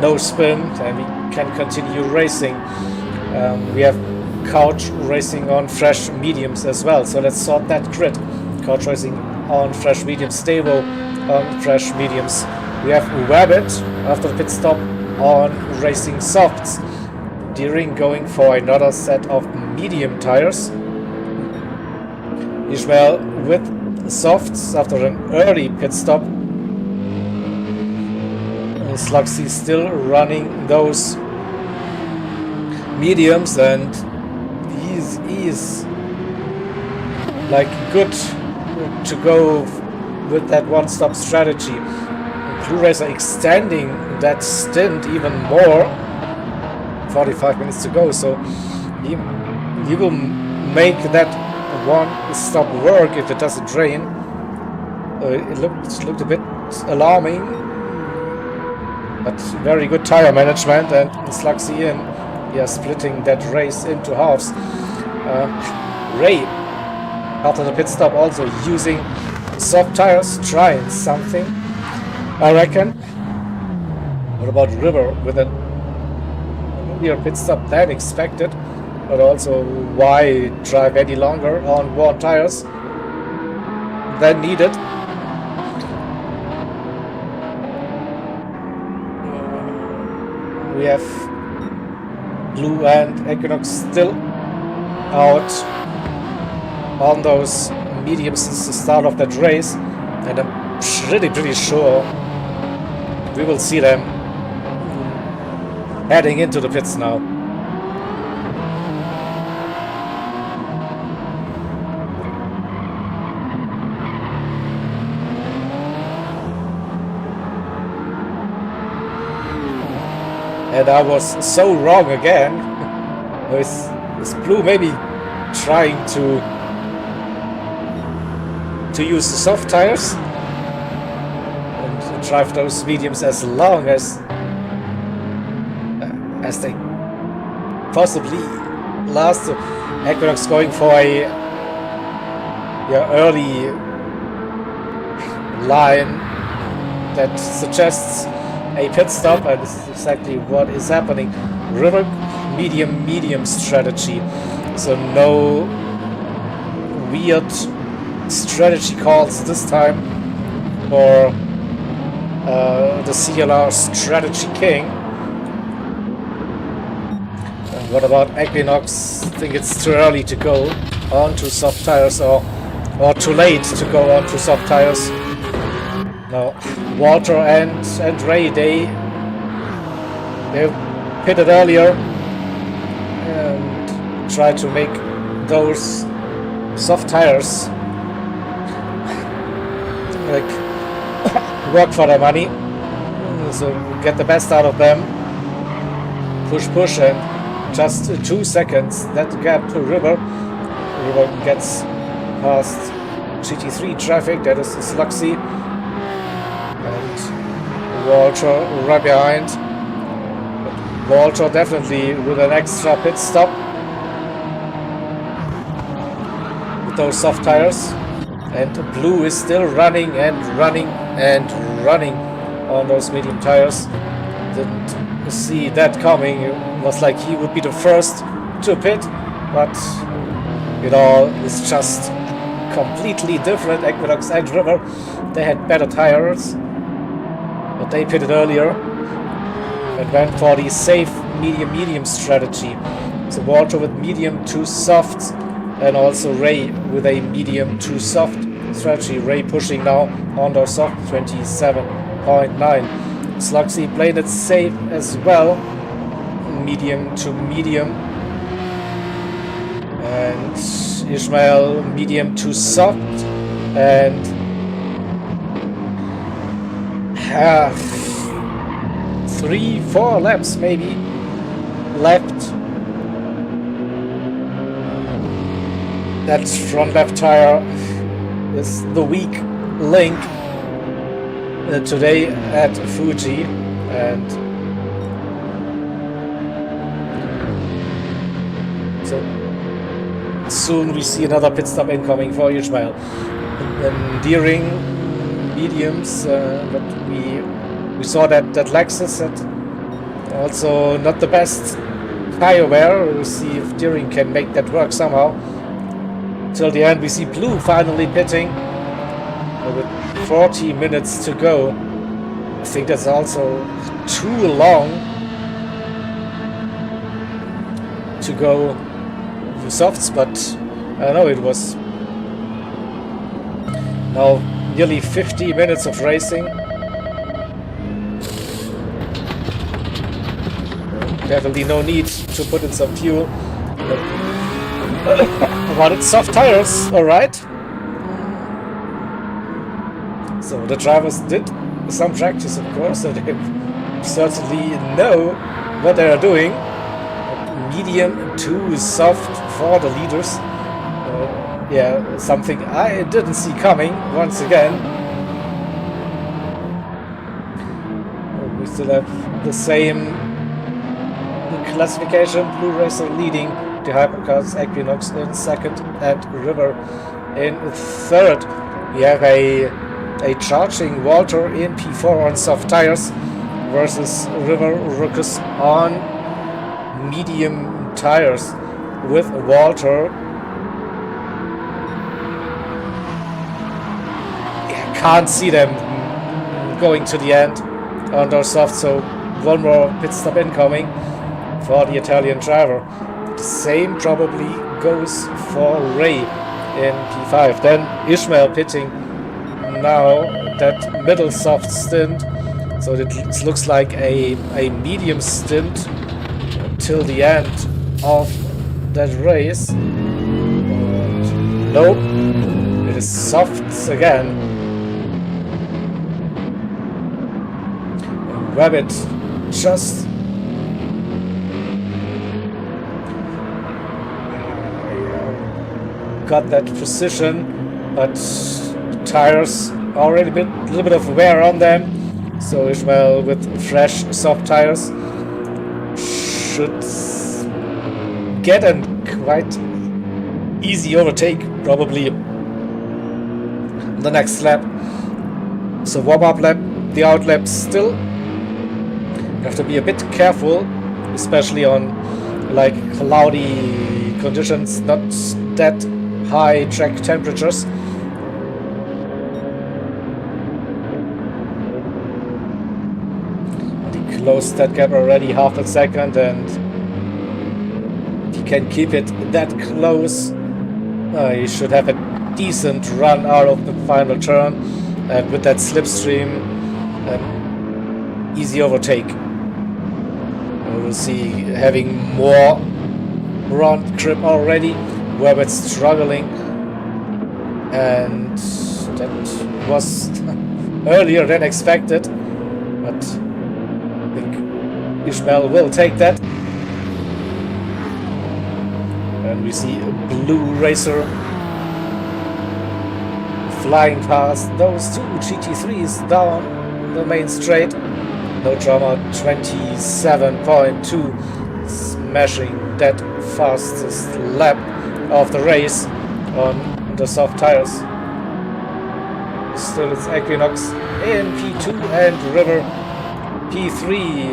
Speaker 1: no spin, and we can continue racing. We have couch racing on fresh mediums as well, so let's sort that grid. Couch racing on fresh mediums, stable on fresh mediums. We have Rabbit after the pit stop on racing softs. Deering going for another set of medium tires. Ishmael with softs after an early pit stop. Slugsy still running those mediums, and he's like good to go with that one-stop strategy. Blue Racer extending that stint even more. 45 minutes to go, so he will make that one-stop work if it doesn't rain. It looked a bit alarming, but very good tire management, and Slugsy in. Splitting that race into halves. Ray, after the pit stop, also using soft tires, trying something, I reckon. What about River with an earlier pit stop than expected, but also why drive any longer on worn tires than needed? We have Blue and Equinox still out on those mediums since the start of that race, and I'm pretty sure we will see them heading into the pits now. And I was so wrong again. Is Blue maybe trying to use the soft tires and drive those mediums as long as they possibly last? Equinox going for a early line that suggests a pit stop, and this is exactly what is happening. River medium strategy, so no weird strategy calls this time for the CLR strategy king. And what about Equinox? I think it's too early to go onto soft tires, or too late to go onto soft tires. No, Walter and Ray, they pitted earlier and tried to make those soft tires like work for their money, so get the best out of them. Push, and just 2 seconds that gap to River. River gets past GT3 traffic, that is Slugsy. Walter right behind. Walter definitely with an extra pit stop with those soft tires. And Blue is still running on those medium tires. Didn't see that coming. It was like he would be the first to pit, but it all is just completely different. Equinox and River, they had better tires, but they pitted earlier and went for the safe medium strategy. So Walter with medium to soft and also Ray with a medium to soft strategy. Ray pushing now on the soft 27.9. Slugsy played it safe as well, medium to medium, and Ishmael medium to soft, and 3-4 laps maybe left. That front left tire is the weak link today at Fuji, and so soon we see another pit stop incoming for Ishmael. Endearing mediums, but we saw that Lexus had also not the best tire wear. We'll see if Deering can make that work somehow. Till the end, we see Blue finally pitting with 40 minutes to go. I think that's also too long to go for softs, but I don't know, it was now nearly 50 minutes of racing. Definitely no need to put in some fuel. But it's soft tires, alright. So the drivers did some practice, of course, so they certainly know what they are doing. Medium to soft for the leaders. Yeah, something I didn't see coming once again. We still have the same classification. Blue Racer leading the Hypercars, Equinox in second, and River in third. We have a charging Walter in P4 on soft tires versus River Ruckus on medium tires with Walter. Can't see them going to the end on their soft, so one more pit stop incoming for the Italian driver. The same probably goes for Ray in P5. Then Ishmael pitting now that middle soft stint, so it looks like a medium stint till the end of that race. But nope, it is softs again. Rabbit just got that precision, but tires already a little bit of wear on them. So Ishmael with fresh soft tires should get a quite easy overtake probably the next lap. So warm-up lap, the out lap still. You have to be a bit careful, especially on like cloudy conditions, not that high track temperatures. He closed that gap already half a second, and if he can keep it that close, he should have a decent run out of the final turn, and with that slipstream, easy overtake. We'll see having more front grip already, where it's struggling, and that was earlier than expected, but I think Ishmael will take that. And we see a Blue Racer flying past those two GT3s down the main straight. No drama, 27.2, smashing that fastest lap of the race on the soft tires. Still it's Equinox in P2 and River P3.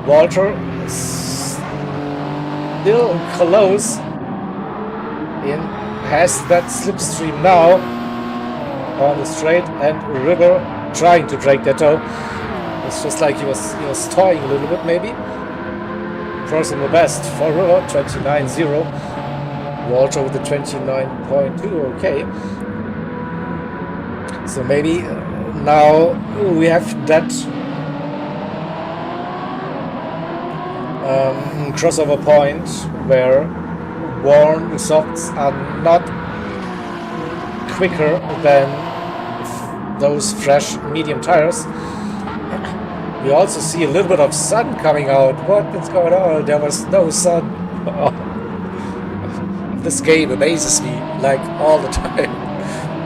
Speaker 1: Walter still close in, has that slipstream now on the straight, and River trying to break that toe. It's just like he was toying a little bit maybe. Personal best for River, 29.0. Walter with the 29.2. Okay. So maybe now we have that crossover point where worn softs are not quicker than those fresh medium tires. We also see a little bit of sun coming out. What is going on? There was no sun. Oh. This game amazes me like all the time.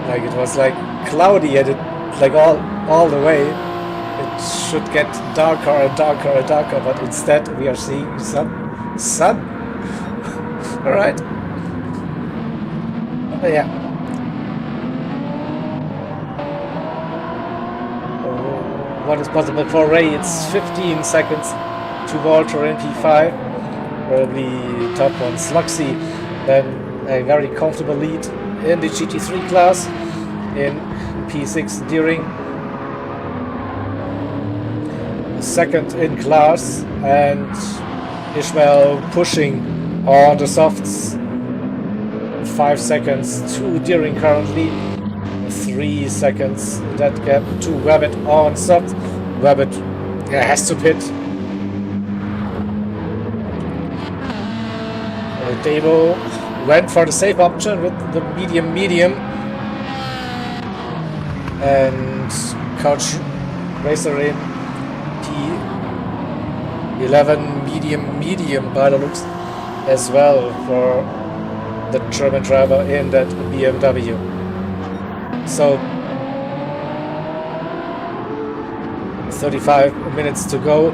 Speaker 1: Like it was like cloudy and it like all the way. It should get darker and darker and darker, but instead we are seeing some sun. All right. Yeah. What is possible for Ray? It's 15 seconds to Walter in P5. Probably top one Sluxy. Then a very comfortable lead in the GT3 class. In P6 Deering. Second in class. And Ishmael pushing on the softs. 5 seconds to Deering currently. 3 seconds that gap to Rabbit on soft. Rabbit has to pit. Davo went for the safe option with the medium and Couch Racer in P11 medium by the looks as well for the German driver in that BMW. So 35 minutes to go.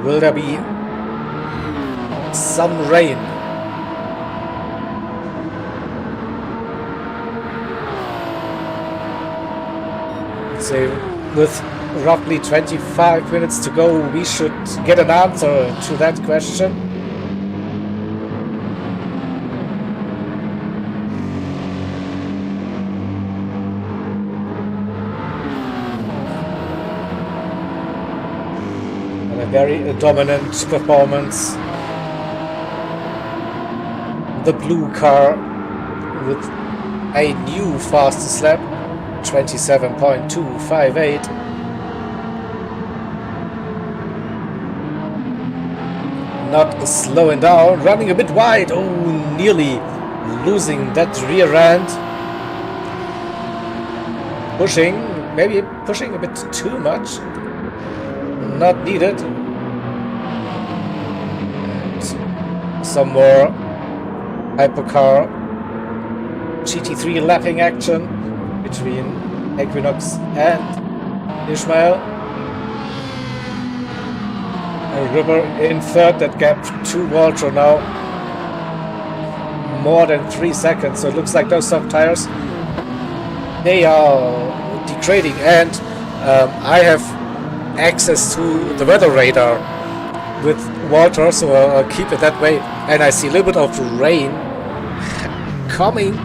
Speaker 1: Will there be some rain? So with roughly 25 minutes to go, we should get an answer to that question. And a very dominant performance. The blue car with a new fastest lap, 27.258. Not slowing down, running a bit wide. Oh, nearly losing that rear end. Pushing, maybe pushing a bit too much. Not needed. And some more Hypercar GT3 lapping action between Equinox and Ishmael. River in third, that gap to Walter now. More than 3 seconds, so it looks like those soft tires, they are degrading, and I have access to the weather radar with Walter, so I'll keep it that way, and I see a little bit of rain coming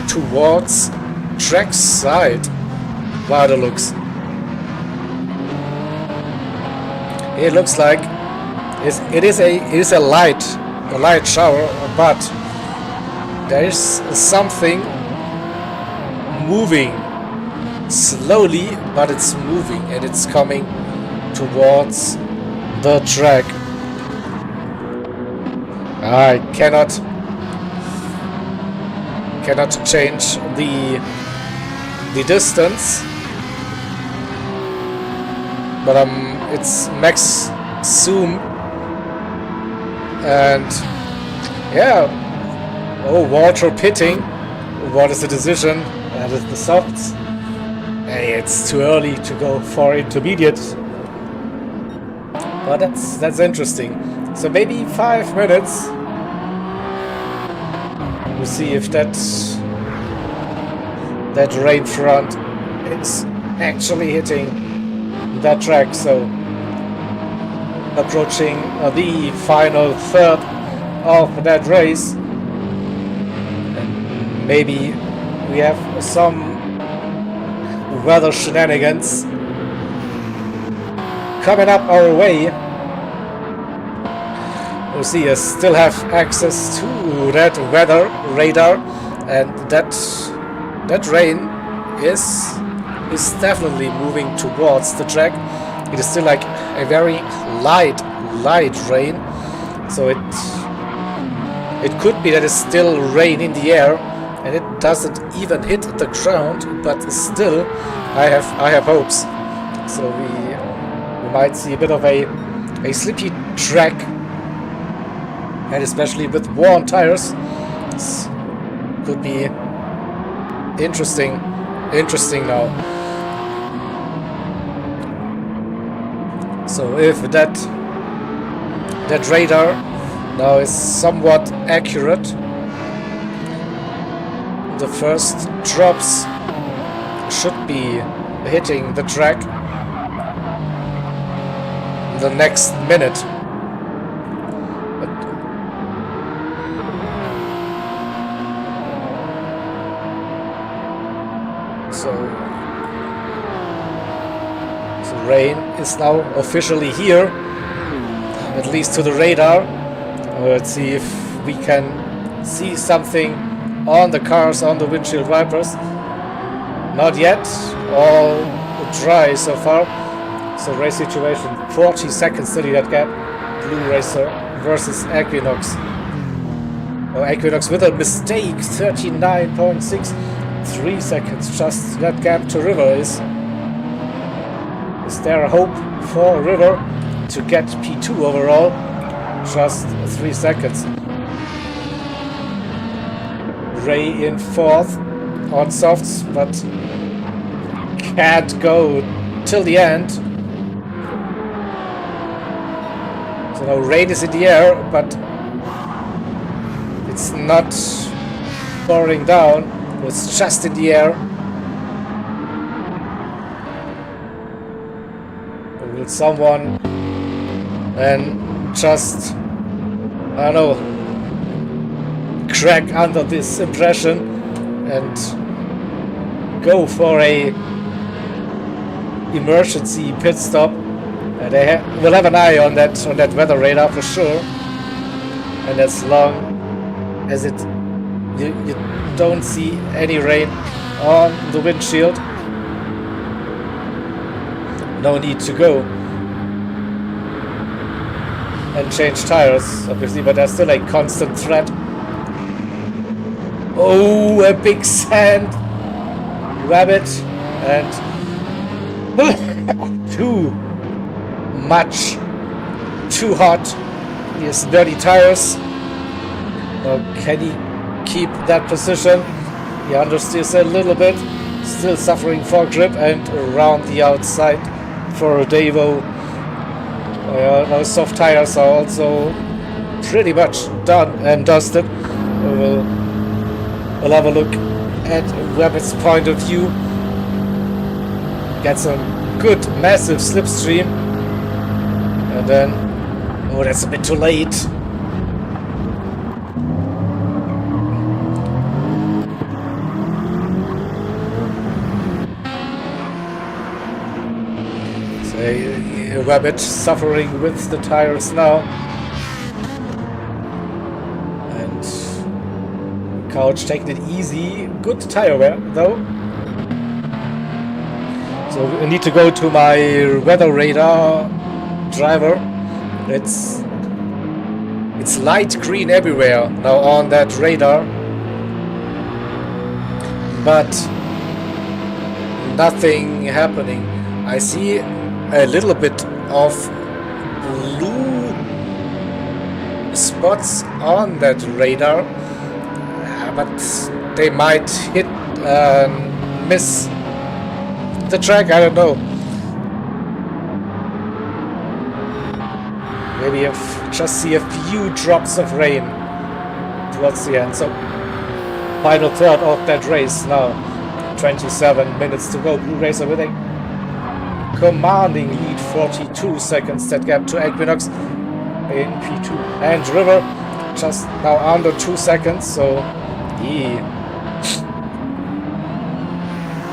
Speaker 1: towards track side by the looks. It looks like it is a light shower, but there is something moving slowly, but it's moving and it's coming towards the track. I cannot change the distance, but it's max zoom, and yeah. Oh, Walter pitting. What is the decision? That is the softs. Hey, it's too early to go for intermediate, but that's interesting. So maybe 5 minutes. We'll see if that rain front is actually hitting that track. So approaching the final third of that race, and maybe we have some weather shenanigans coming up our way. You see, I still have access to that weather radar, and that rain is definitely moving towards the track. It is still like a very light rain, so it could be that it's still rain in the air and it doesn't even hit the ground, but still I have hopes. So we might see a bit of a slippy track, and especially with worn tires, this could be interesting now. So if that radar now is somewhat accurate, the first drops should be hitting the track the next minute. So rain is now officially here, at least to the radar. Let's see if we can see something on the cars, on the windshield wipers. Not yet, all dry so far. So race situation, 40 seconds to that gap. Blue Racer versus Equinox. Oh, Equinox with a mistake, 39.63 seconds. Just that gap to River is there a hope for River to get P2 overall? Just 3 seconds. Ray in 4th on softs, but can't go till the end. So now rain is in the air, but it's not pouring down, it's just in the air. Will someone then just, I don't know, crack under this impression and go for a emergency pit stop? And they will have an eye on that weather radar for sure. And as long as you don't see any rain on the windshield, no need to go and change tires, obviously, but there's still a constant threat. Oh, a big sand rabbit, and too much, too hot. He has dirty tires. Now, can he keep that position? He understeers a little bit, still suffering for grip, and around the outside for Davo. Those soft tires are also pretty much done and dusted. We'll have a look at Rabbit's point of view. Get some good massive slipstream, and then, oh, that's a bit too late. Rabbit suffering with the tires now, and Couch taking it easy. Good tire wear though. So I need to go to my weather radar driver. It's light green everywhere now on that radar, but nothing happening. I see a little bit of blue spots on that radar, but they might hit miss the track, I don't know. Maybe just see a few drops of rain towards the end. So final third of that race now, 27 minutes to go. Blue Racer with a commanding lead, 42 seconds, that gap to Equinox in P2. And River just now under 2 seconds, so he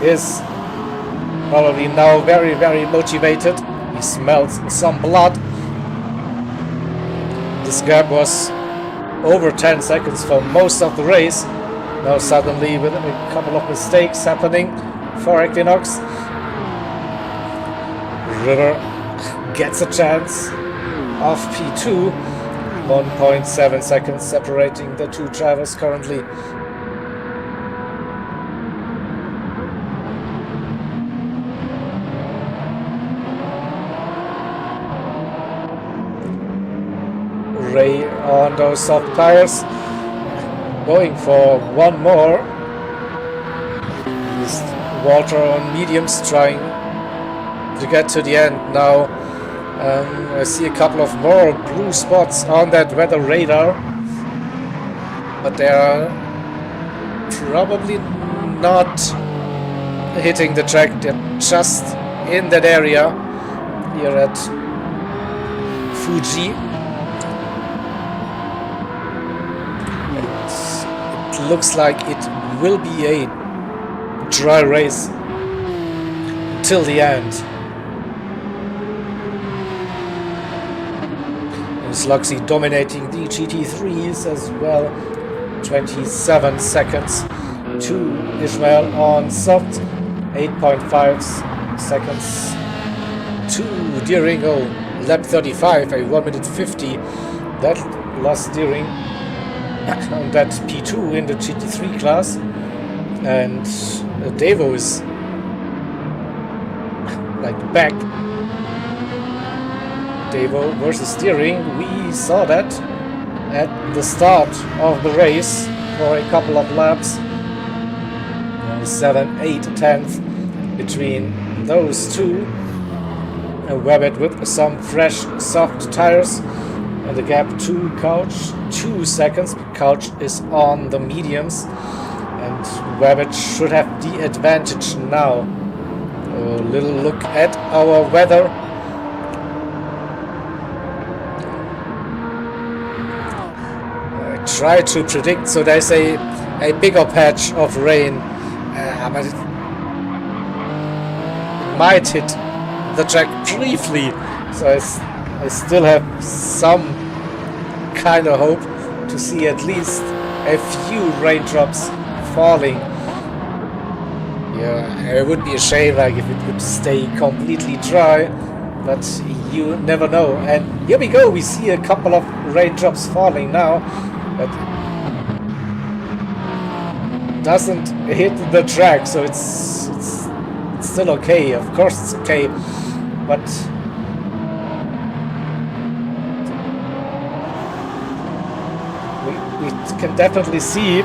Speaker 1: is Probably now very, very motivated. He smells some blood. This gap was over 10 seconds for most of the race. Now suddenly with a couple of mistakes happening for Equinox, River gets a chance of P2. 1.7 seconds separating the two drivers currently. Ray on those soft tires, going for one more. Walter on mediums, trying to get to the end now. I see a couple of more blue spots on that weather radar, but they are probably not hitting the track. They're just in that area here at Fuji. It looks like it will be a dry race till the end. Slugsy dominating the GT3s as well. 27 seconds to Ishmael on soft. 8.5 seconds to Deeringo. Lap 35, a 1 minute 50. That lost Deering on that P2 in the GT3 class. And Devo is like back. Devo versus Deering. We saw that at the start of the race for a couple of laps. 7, 8, 10th between those two. Webbit with some fresh soft tires. And the gap to Couch 2 seconds. Couch is on the mediums. And Webbit should have the advantage now. A little look at our weather. Try to predict, so there's a bigger patch of rain, but it might hit the track briefly, so I still have some kind of hope to see at least a few raindrops falling. Yeah, it would be a shame like if it would stay completely dry, but you never know. And here we go, we see a couple of raindrops falling now. But doesn't hit the track, so it's still okay. Of course it's okay, but we can definitely see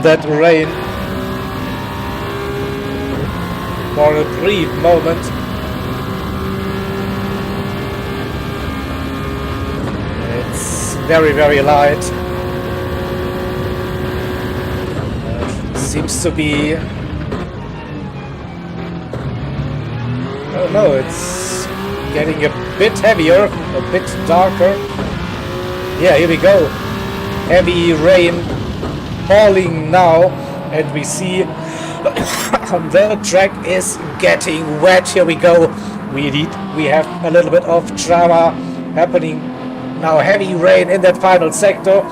Speaker 1: that rain for a brief moment. It's very, very light. Seems to be... oh no, it's getting a bit heavier, a bit darker. Yeah, here we go. Heavy rain falling now, and we see the track is getting wet. Here we go. We have a little bit of drama happening now. Heavy rain in that final sector.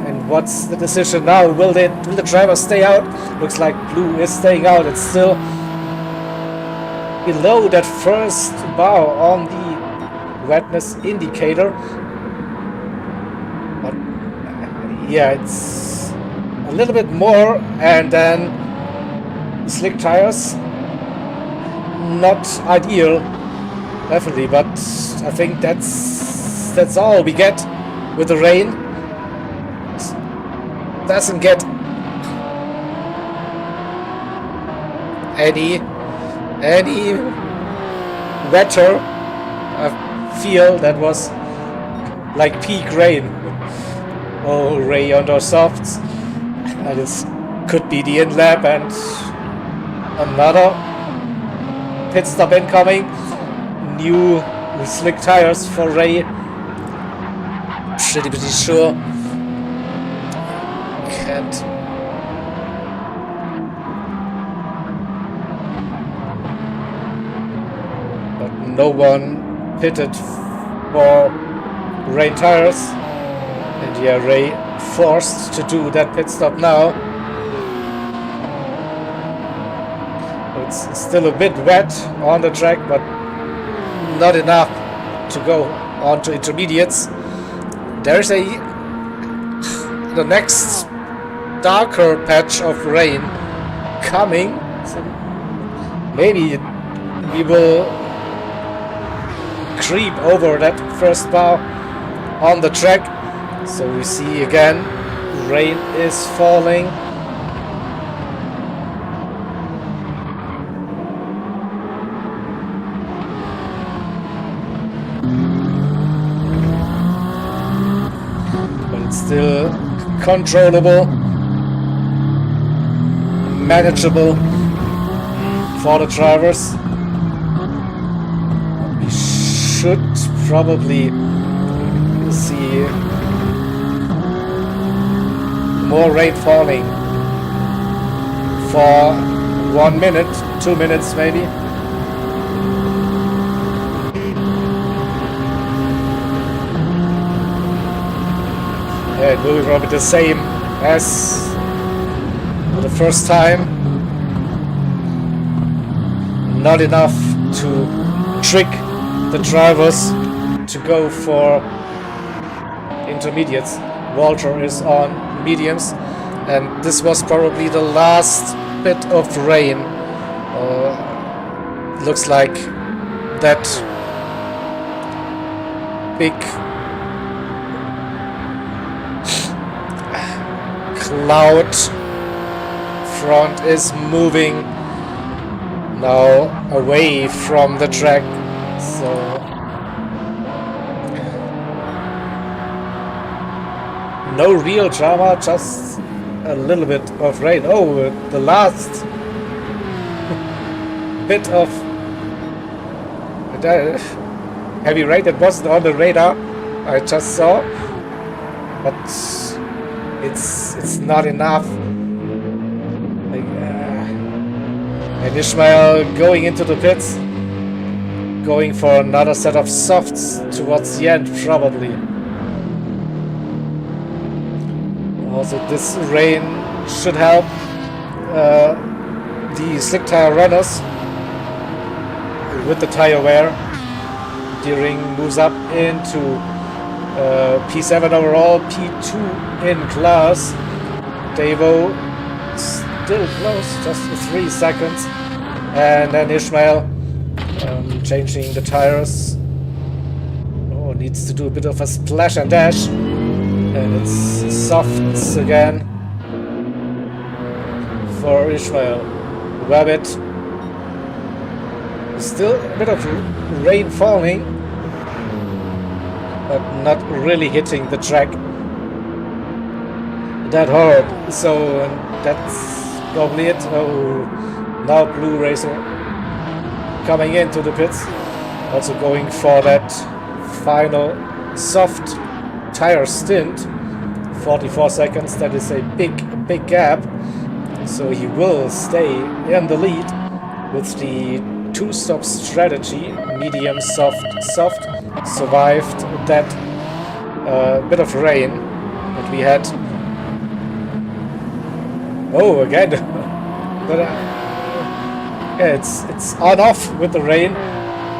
Speaker 1: And what's the decision now? Will the driver stay out? Looks like blue is staying out. It's still below that first bar on the wetness indicator. But yeah, it's a little bit more, and then slick tires. Not ideal, definitely, but I think that's all we get with the rain. Doesn't get any wetter. I feel that was like peak rain. Oh, Ray on those softs. And this could be the in lap, and another pit stop incoming. New slick tires for Ray. Pretty sure. And but no one pitted for rain tires. And yeah, Ray forced to do that pit stop now. It's still a bit wet on the track, but not enough to go on to intermediates. There's the next darker patch of rain coming, so maybe we will creep over that first bar on the track. So we see again, rain is falling. But it's still controllable, manageable for the drivers. We should probably see more rain falling for 1 minute, 2 minutes maybe. Yeah, it will be probably the same as the first time. Not enough to trick the drivers to go for intermediates. Walter is on mediums, and this was probably the last bit of rain. Looks like that big cloud front is moving now away from the track, so no real drama, just a little bit of rain. Oh, the last bit of heavy rain that wasn't on the radar, I just saw, but it's not enough. And Ishmael going into the pits, going for another set of softs towards the end probably. Also, this rain should help the slick tire runners with the tire wear. Deering moves up into P7 overall, P2 in class. Davo still close, just 3 seconds. And then Ishmael changing the tires. Oh, needs to do a bit of a splash and dash. And it's softs again for Ishmael. Rabbit. Still a bit of rain falling, but not really hitting the track that hard. So that's probably it. Oh, now Blue Racer coming into the pits. Also going for that final soft tire stint. 44 seconds, that is a big gap. So he will stay in the lead with the 2-stop strategy. Medium, soft. Survived that bit of rain that we had. Oh, again. But yeah, it's on off with the rain.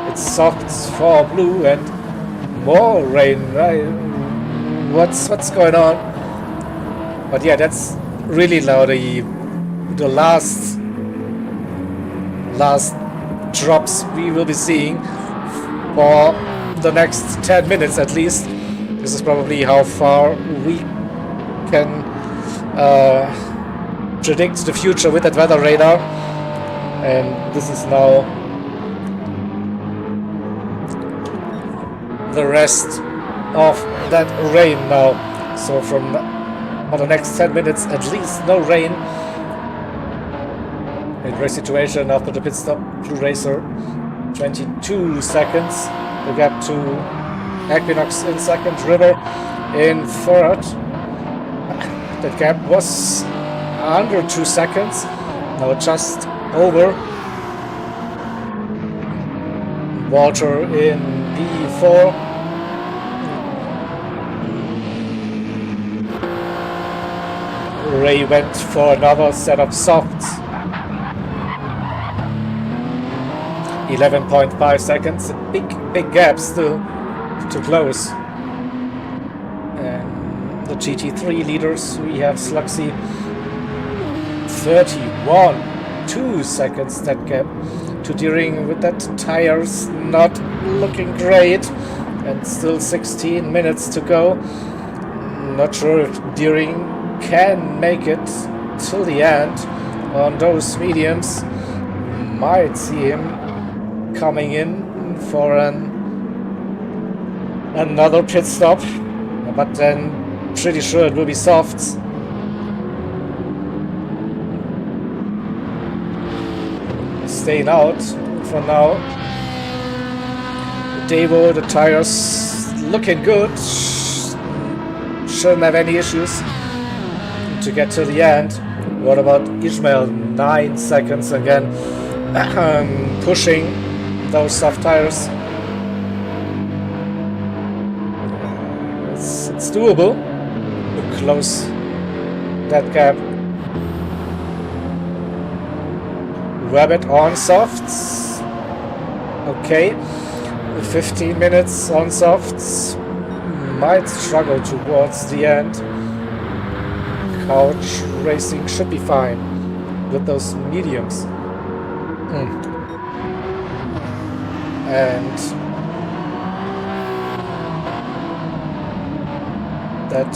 Speaker 1: It's soft for Blue and more rain, right? What's going on? But yeah, that's really now the last drops we will be seeing for the next 10 minutes at least. This is probably how far we can predict the future with that weather radar. And this is now the rest of that rain now. So from for the next 10 minutes at least no rain. A great situation after the pit stop. Blue Racer 22 seconds. The gap to Equinox in second, River in third. That gap was under 2 seconds. Now just over. Walter in P4. Ray went for another set of softs. 11.5 seconds, a big gap still to close. And the GT3 leaders, we have Sluxy 31.2 seconds that gap to Deering with that tires not looking great, and still 16 minutes to go. Not sure if Deering can make it till the end on those mediums. Might see him coming in for another pit stop, but then pretty sure it will be softs. Staying out for now. Devo, the tires looking good. Shouldn't have any issues to get to the end. What about Ishmael? 9 seconds again, pushing those soft tires. It's doable to close that gap. Rabbit on softs. Okay, 15 minutes on softs. Might struggle towards the end. Couch racing should be fine with those mediums. And that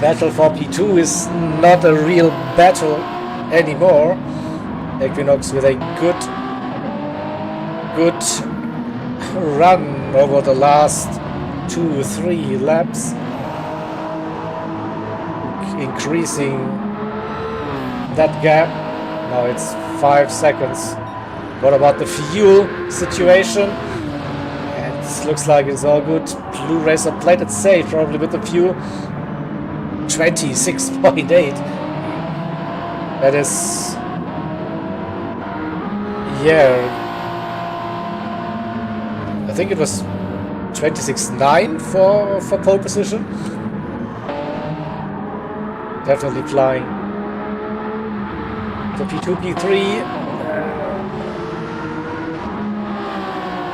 Speaker 1: battle for P2 is not a real battle anymore. Equinox with a good run over the last 2-3 laps, increasing that gap. Now it's 5 seconds. What about the fuel situation? It looks like it's all good. Blue Racer played it safe, probably with the fuel. 26.8. That is, yeah, I think it was 26.9 for pole position. Definitely flying. The P2, P3.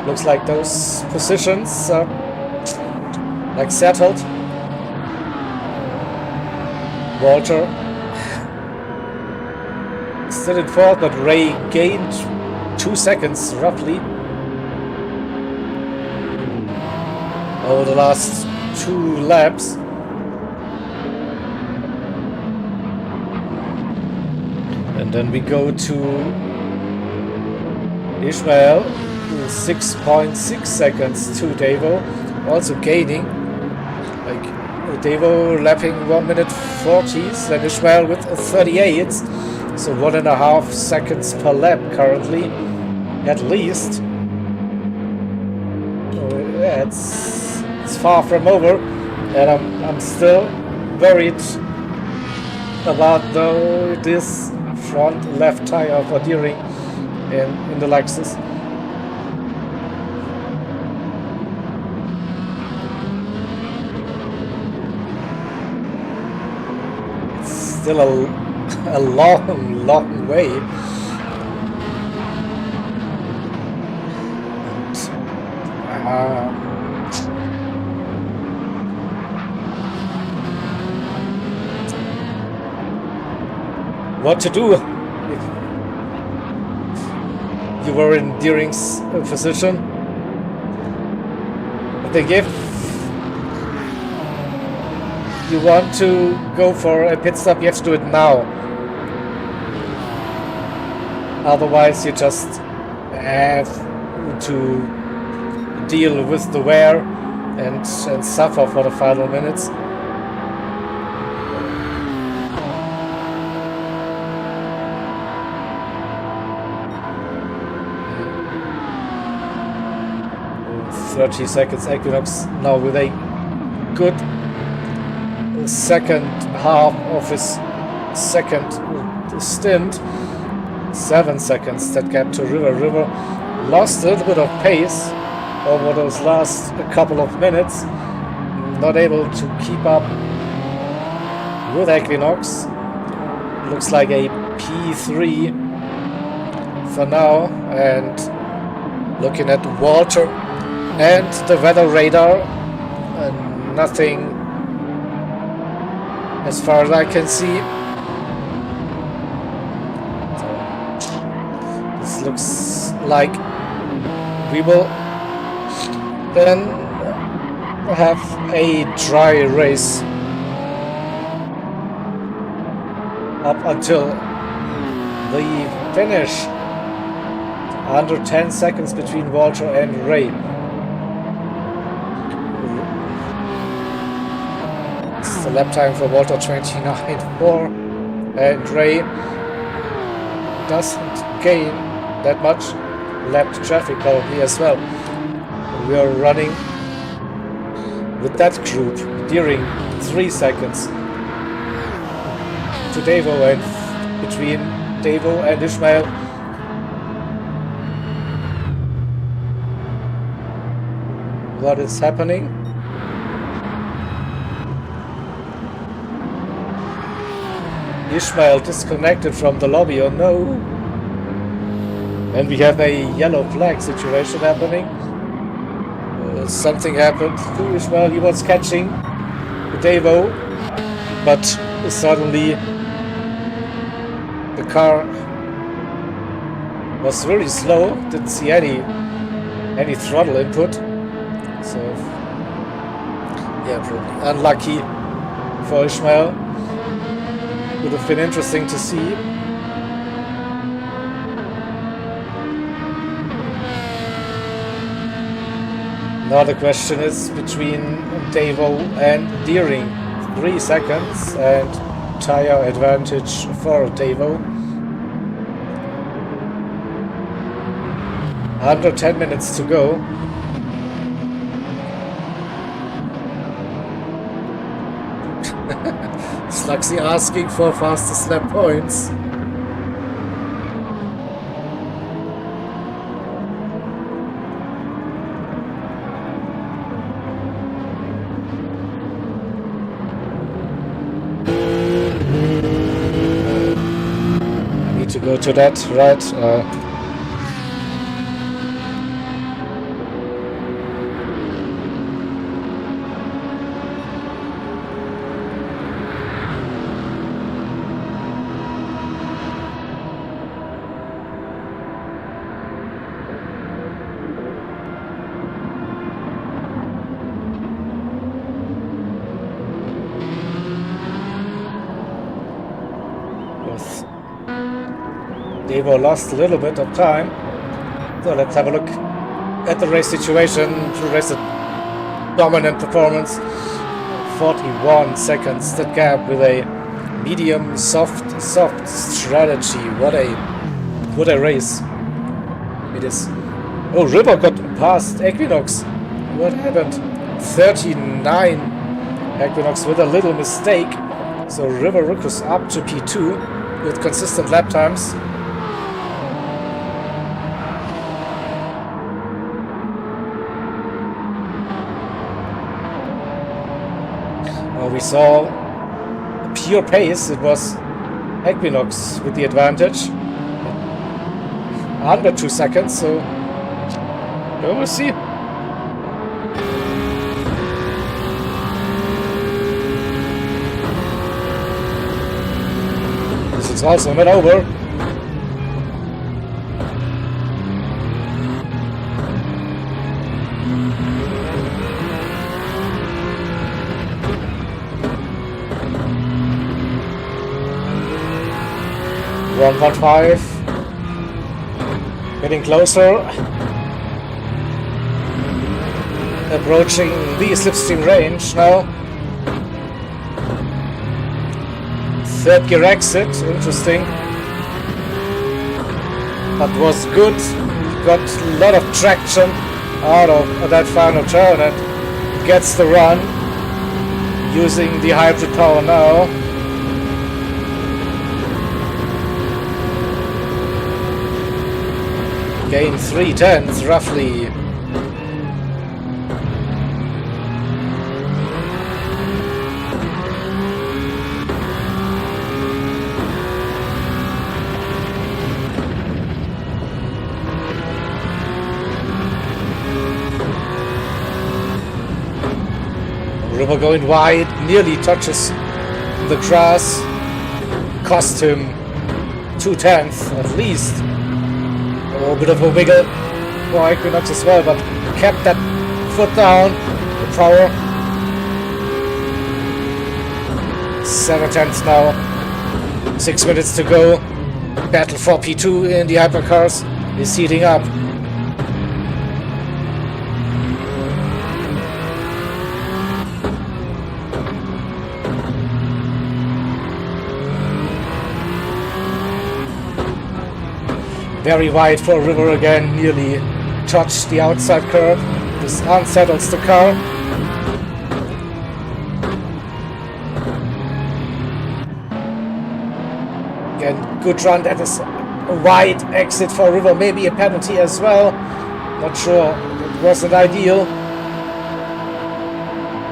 Speaker 1: Looks like those positions are like settled. Walter still in fourth, but Ray gained 2 seconds roughly over the last 2 laps. And then we go to Ishmael, 6.6 seconds to Devo, also gaining. Like Devo lapping 1 minute 40s and Ishmael with 38, so 1.5 seconds per lap currently, at least. So yeah, it's far from over, and I'm still worried about this front left tire for Deering in the Lexus. Still a long way. And, what to do if you were in Deering's position? I think if you want to go for a pit stop, you have to do it now. Otherwise, you just have to deal with the wear and suffer for the final minutes. Mm. 30 seconds Equinox now with a good second half of his second stint. 7 seconds that gap to River lost a little bit of pace over those last couple of minutes. Not able to keep up with Equinox. Looks like a P3 for now. And looking at Walter and the weather radar, nothing as far as I can see. So this looks like we will then have a dry race up until the finish. Under 10 seconds between Walter and Ray. It's the lap time for Walter 29.4, and Ray doesn't gain that much lap traffic probably as well. We are running with that group during 3 seconds to Devo, and between Devo and Ishmael. What is happening? Ishmael disconnected from the lobby, oh no! And we have a yellow flag situation happening. Something happened to Ishmael. He was catching Devo, but suddenly the car was really slow. Didn't see any throttle input. So yeah, probably unlucky for Ishmael. Would have been interesting to see. Now the question is between Devo and Deering. 3 seconds and tire advantage for Devo. Under 10 minutes to go. Slugsy asking for fastest lap points. I need to go to that, right? Devo lost a little bit of time. So let's have a look at the race situation. To race a dominant performance. 41 seconds that gap with a medium soft strategy. What a race it is. Oh, River got past Equinox. What happened? 39 Equinox with a little mistake. So River Ruckus up to P2 with consistent lap times. We saw pure pace. It was Equinox with the advantage. Under 2 seconds, so we'll see. This is also not over. One 1.5, getting closer, approaching the slipstream range now. Third gear exit, interesting, but was good. Got a lot of traction out of that final turn and gets the run using the hybrid power now. Gain 3/10 roughly. River going wide, nearly touches the grass, cost him 2/10 at least. A little bit of a wiggle for Equinox as well, but kept that foot down, the power. 7/10 now, 6 minutes to go. Battle for P2 in the hypercars is heating up. Very wide for River again, nearly touched the outside curb. This unsettles the car. Again, good run. That is a wide exit for River, maybe a penalty as well. Not sure, it wasn't ideal.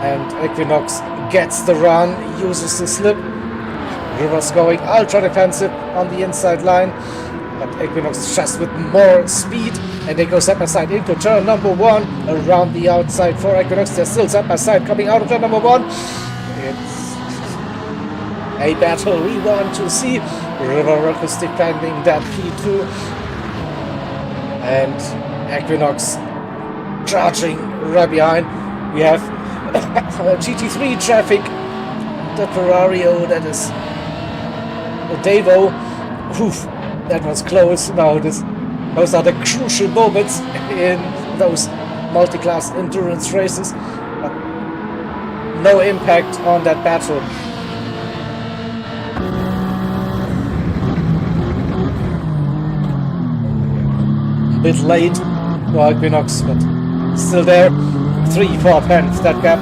Speaker 1: And Equinox gets the run, uses the slip. River's going ultra defensive on the inside line. But Equinox just with more speed, and they go side by side into turn number 1, around the outside for Equinox. They're still side by side coming out of turn number 1. It's a battle we want to see. River is defending that P2, and Equinox charging right behind. We have GT3 traffic, the Ferrari, that is a Devo. Oof. That was close. Now those are the crucial moments in those multi-class endurance races. But no impact on that battle. A bit late for Equinox, but still there. 3-4 tenths that gap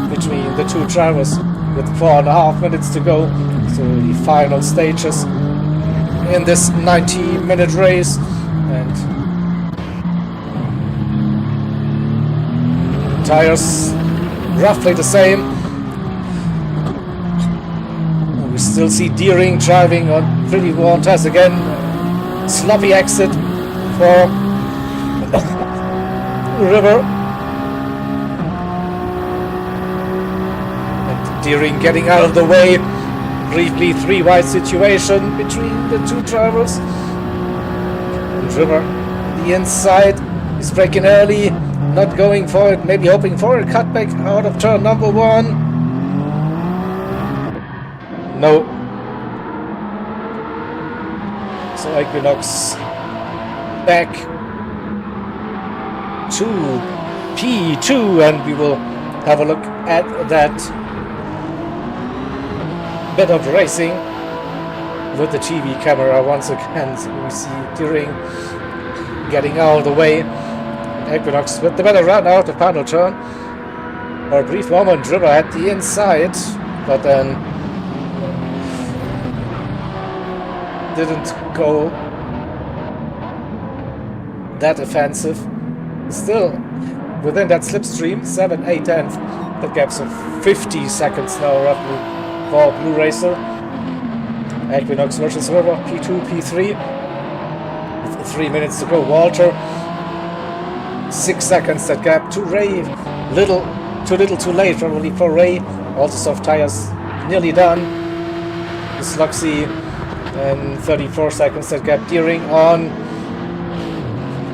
Speaker 1: between the two drivers with 4.5 minutes to go. So the final stages in this 90-minute race, and tires roughly the same. We still see Deering driving on pretty worn tires again. Sloppy exit for River, and Deering getting out of the way. Briefly 3-wide situation between the two drivers. And River on the inside is braking early, not going for it, maybe hoping for a cutback out of turn number 1. No. So Equinox back to P2, and we will have a look at that bit of racing with the TV camera once again. So we see Deering getting out of the way. Equinox with the better run out the final turn. For a brief moment, River at the inside, but then didn't go that offensive. Still within that slipstream, 7/8 tenths. The gaps of 50 seconds now roughly for Blue Racer. Equinox versus River, P2, P3. With 3 minutes to go. Walter, 6 seconds that gap to Ray. Too little too late probably for Ray. Also soft tires nearly done. Sluxy, and 34 seconds that gap. Deering on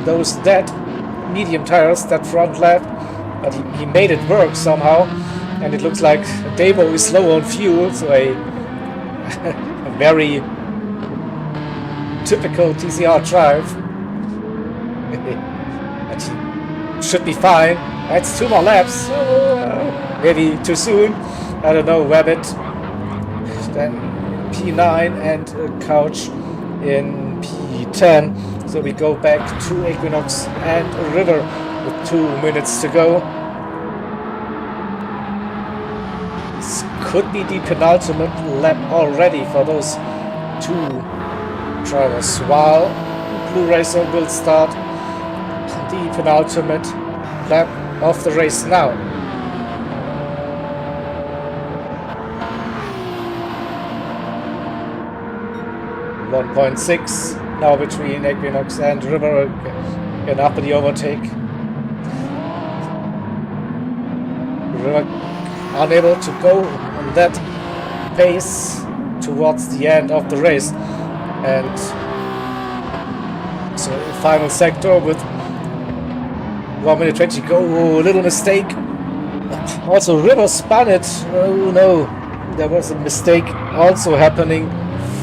Speaker 1: those dead medium tires, that front left. But he made it work somehow. And it looks like Devo is slow on fuel, so a very typical TCR drive. But he should be fine. That's 2 more laps, so maybe too soon. I don't know, Wabbit. Then P9 and Couch in P10. So we go back to Equinox and River with 2 minutes to go. Could be the penultimate lap already for those two drivers, while Blue Racer will start the penultimate lap of the race now. .6 now between Equinox and River, and after the overtake. River unable to go on that pace towards the end of the race, and so final sector with 1 minute 20 go. Oh, little mistake. Also River spun it. Oh no, there was a mistake also happening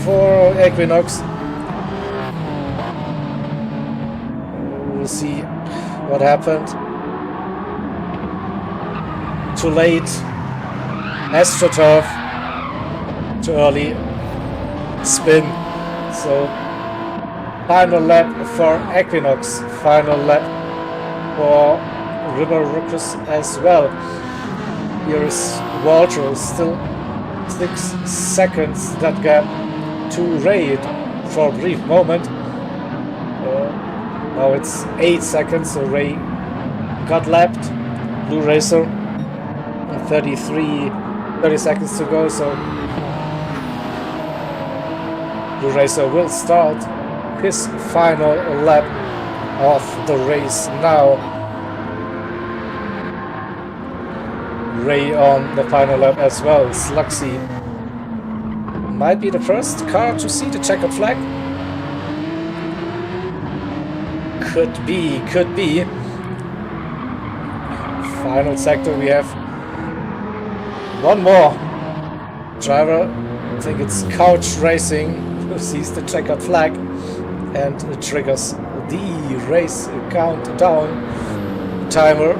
Speaker 1: for Equinox. We'll see what happened. Too late. AstroTurf. Too early. Spin. So final lap for Equinox. Final lap for River Ruckus as well. Here is Walter, still 6 seconds that gap to Ray for a brief moment. Now it's 8 seconds, so Ray got lapped. Blue Racer 30 seconds to go, so Blue Racer will start his final lap of the race now. Ray on the final lap as well. Sluxy might be the first car to see the checkered flag. Could be. Final sector, we have one more driver. I think it's Couch Racing who sees the checkered flag and triggers the race countdown timer.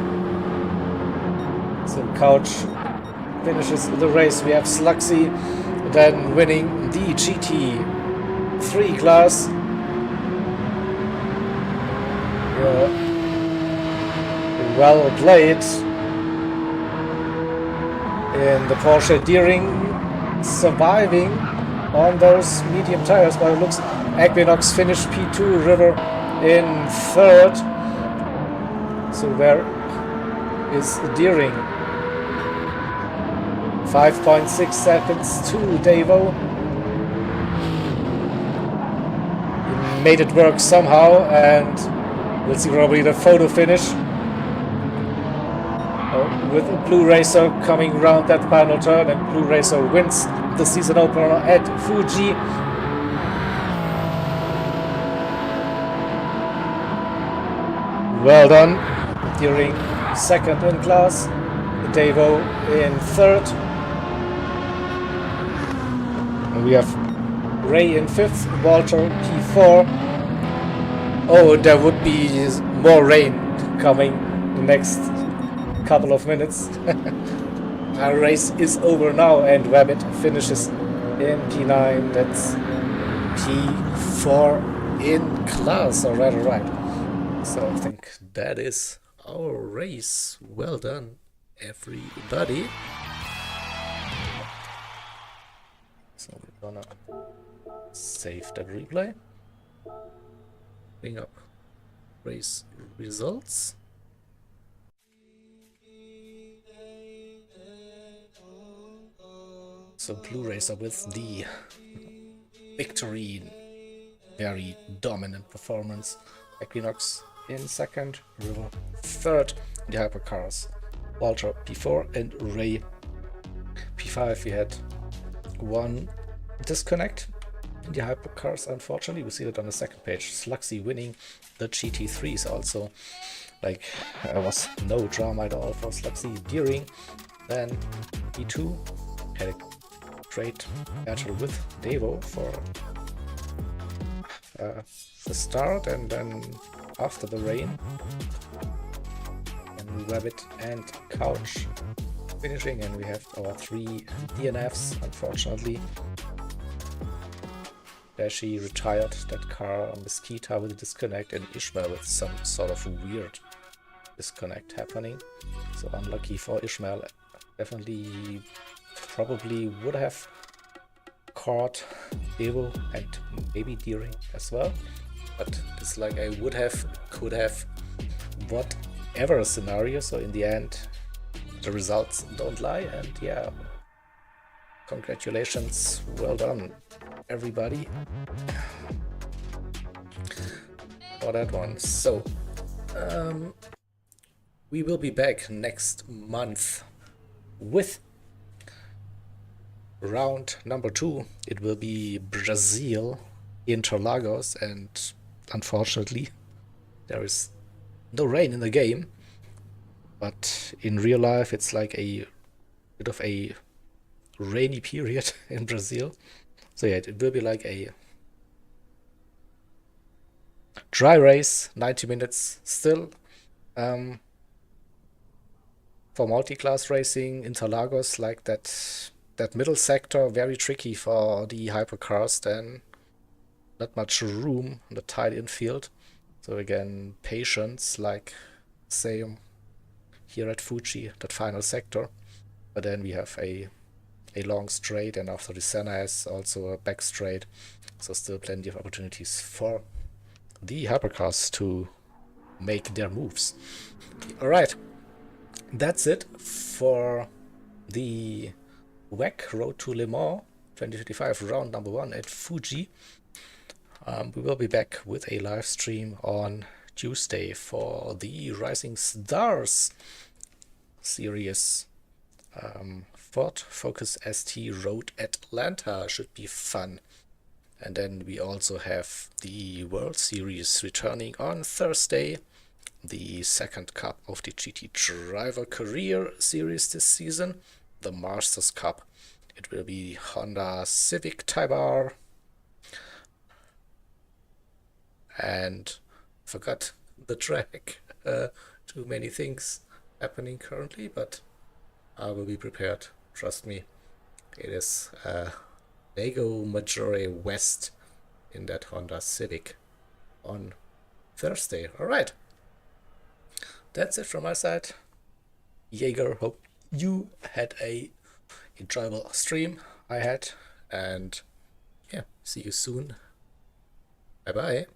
Speaker 1: So Couch finishes the race. We have Sluxy then winning the GT3 class. Well played in the Porsche Deering, surviving on those medium tires. By the looks, Equinox finished P2, River in 3rd. So where is Deering? 5.6 seconds to Davo. He made it work somehow, and we'll see probably the photo finish. With Blue Racer coming around that final turn, and Blue Racer wins the season opener at Fuji. Well done. During 2nd in class, Davo in 3rd. And we have Ray in 5th, Walter P4. Oh, there would be more rain coming the next couple of minutes. Our race is over now, and Wabbit finishes in P9. That's P4 in class. All right. So I think that is our race. Well done, everybody. So we're gonna save that replay. Bring up race results. So Blue Racer with the victory, very dominant performance. Equinox in 2nd, River 3rd, the Hypercars. Walter P4 and Ray P5. We had one disconnect in the Hypercars, unfortunately. We see that on the 2nd page. Sluxy winning the GT3s also. Like, there was no drama at all for Sluxy. Deering then P2 had a great battle with Davo for the start, and then after the rain, and Rabbit and Couch finishing, and we have our 3 DNFs, unfortunately. Dashi retired that car, Mesquita with a disconnect, and Ishmael with some sort of weird disconnect happening. So unlucky for Ishmael. Definitely probably would have caught Evo and maybe Deering as well, but it's like I would have, could have, whatever scenario. So in the end, the results don't lie, and yeah, congratulations, well done, everybody, for that one. So, we will be back next month with round number 2. It will be Brazil, Interlagos, and unfortunately, there is no rain in the game. But in real life, it's like a bit of a rainy period in Brazil. So yeah, it will be like a dry race, 90 minutes still. For multi-class racing, Interlagos, like that middle sector, very tricky for the hypercars. Then not much room on the tight infield. So again, patience, like same here at Fuji, that final sector. But then we have a long straight, and after the Senna has also a back straight. So still plenty of opportunities for the hypercars to make their moves. Alright, that's it for the WEC Road to Le Mans 2025 round number 1 at Fuji. We will be back with a live stream on Tuesday for the Rising Stars series. Ford Focus ST Road Atlanta should be fun. And then we also have the World Series returning on Thursday, the second cup of the GT Driver Career Series this season, the Masters Cup. It will be Honda Civic Type R, and forgot the track. Too many things happening currently, but I will be prepared, trust me. It is Lego Maggiore West in that Honda Civic on Thursday. Alright, that's it from my side. Jaeger, hope you had a enjoyable stream. I had, and yeah, see you soon. Bye bye.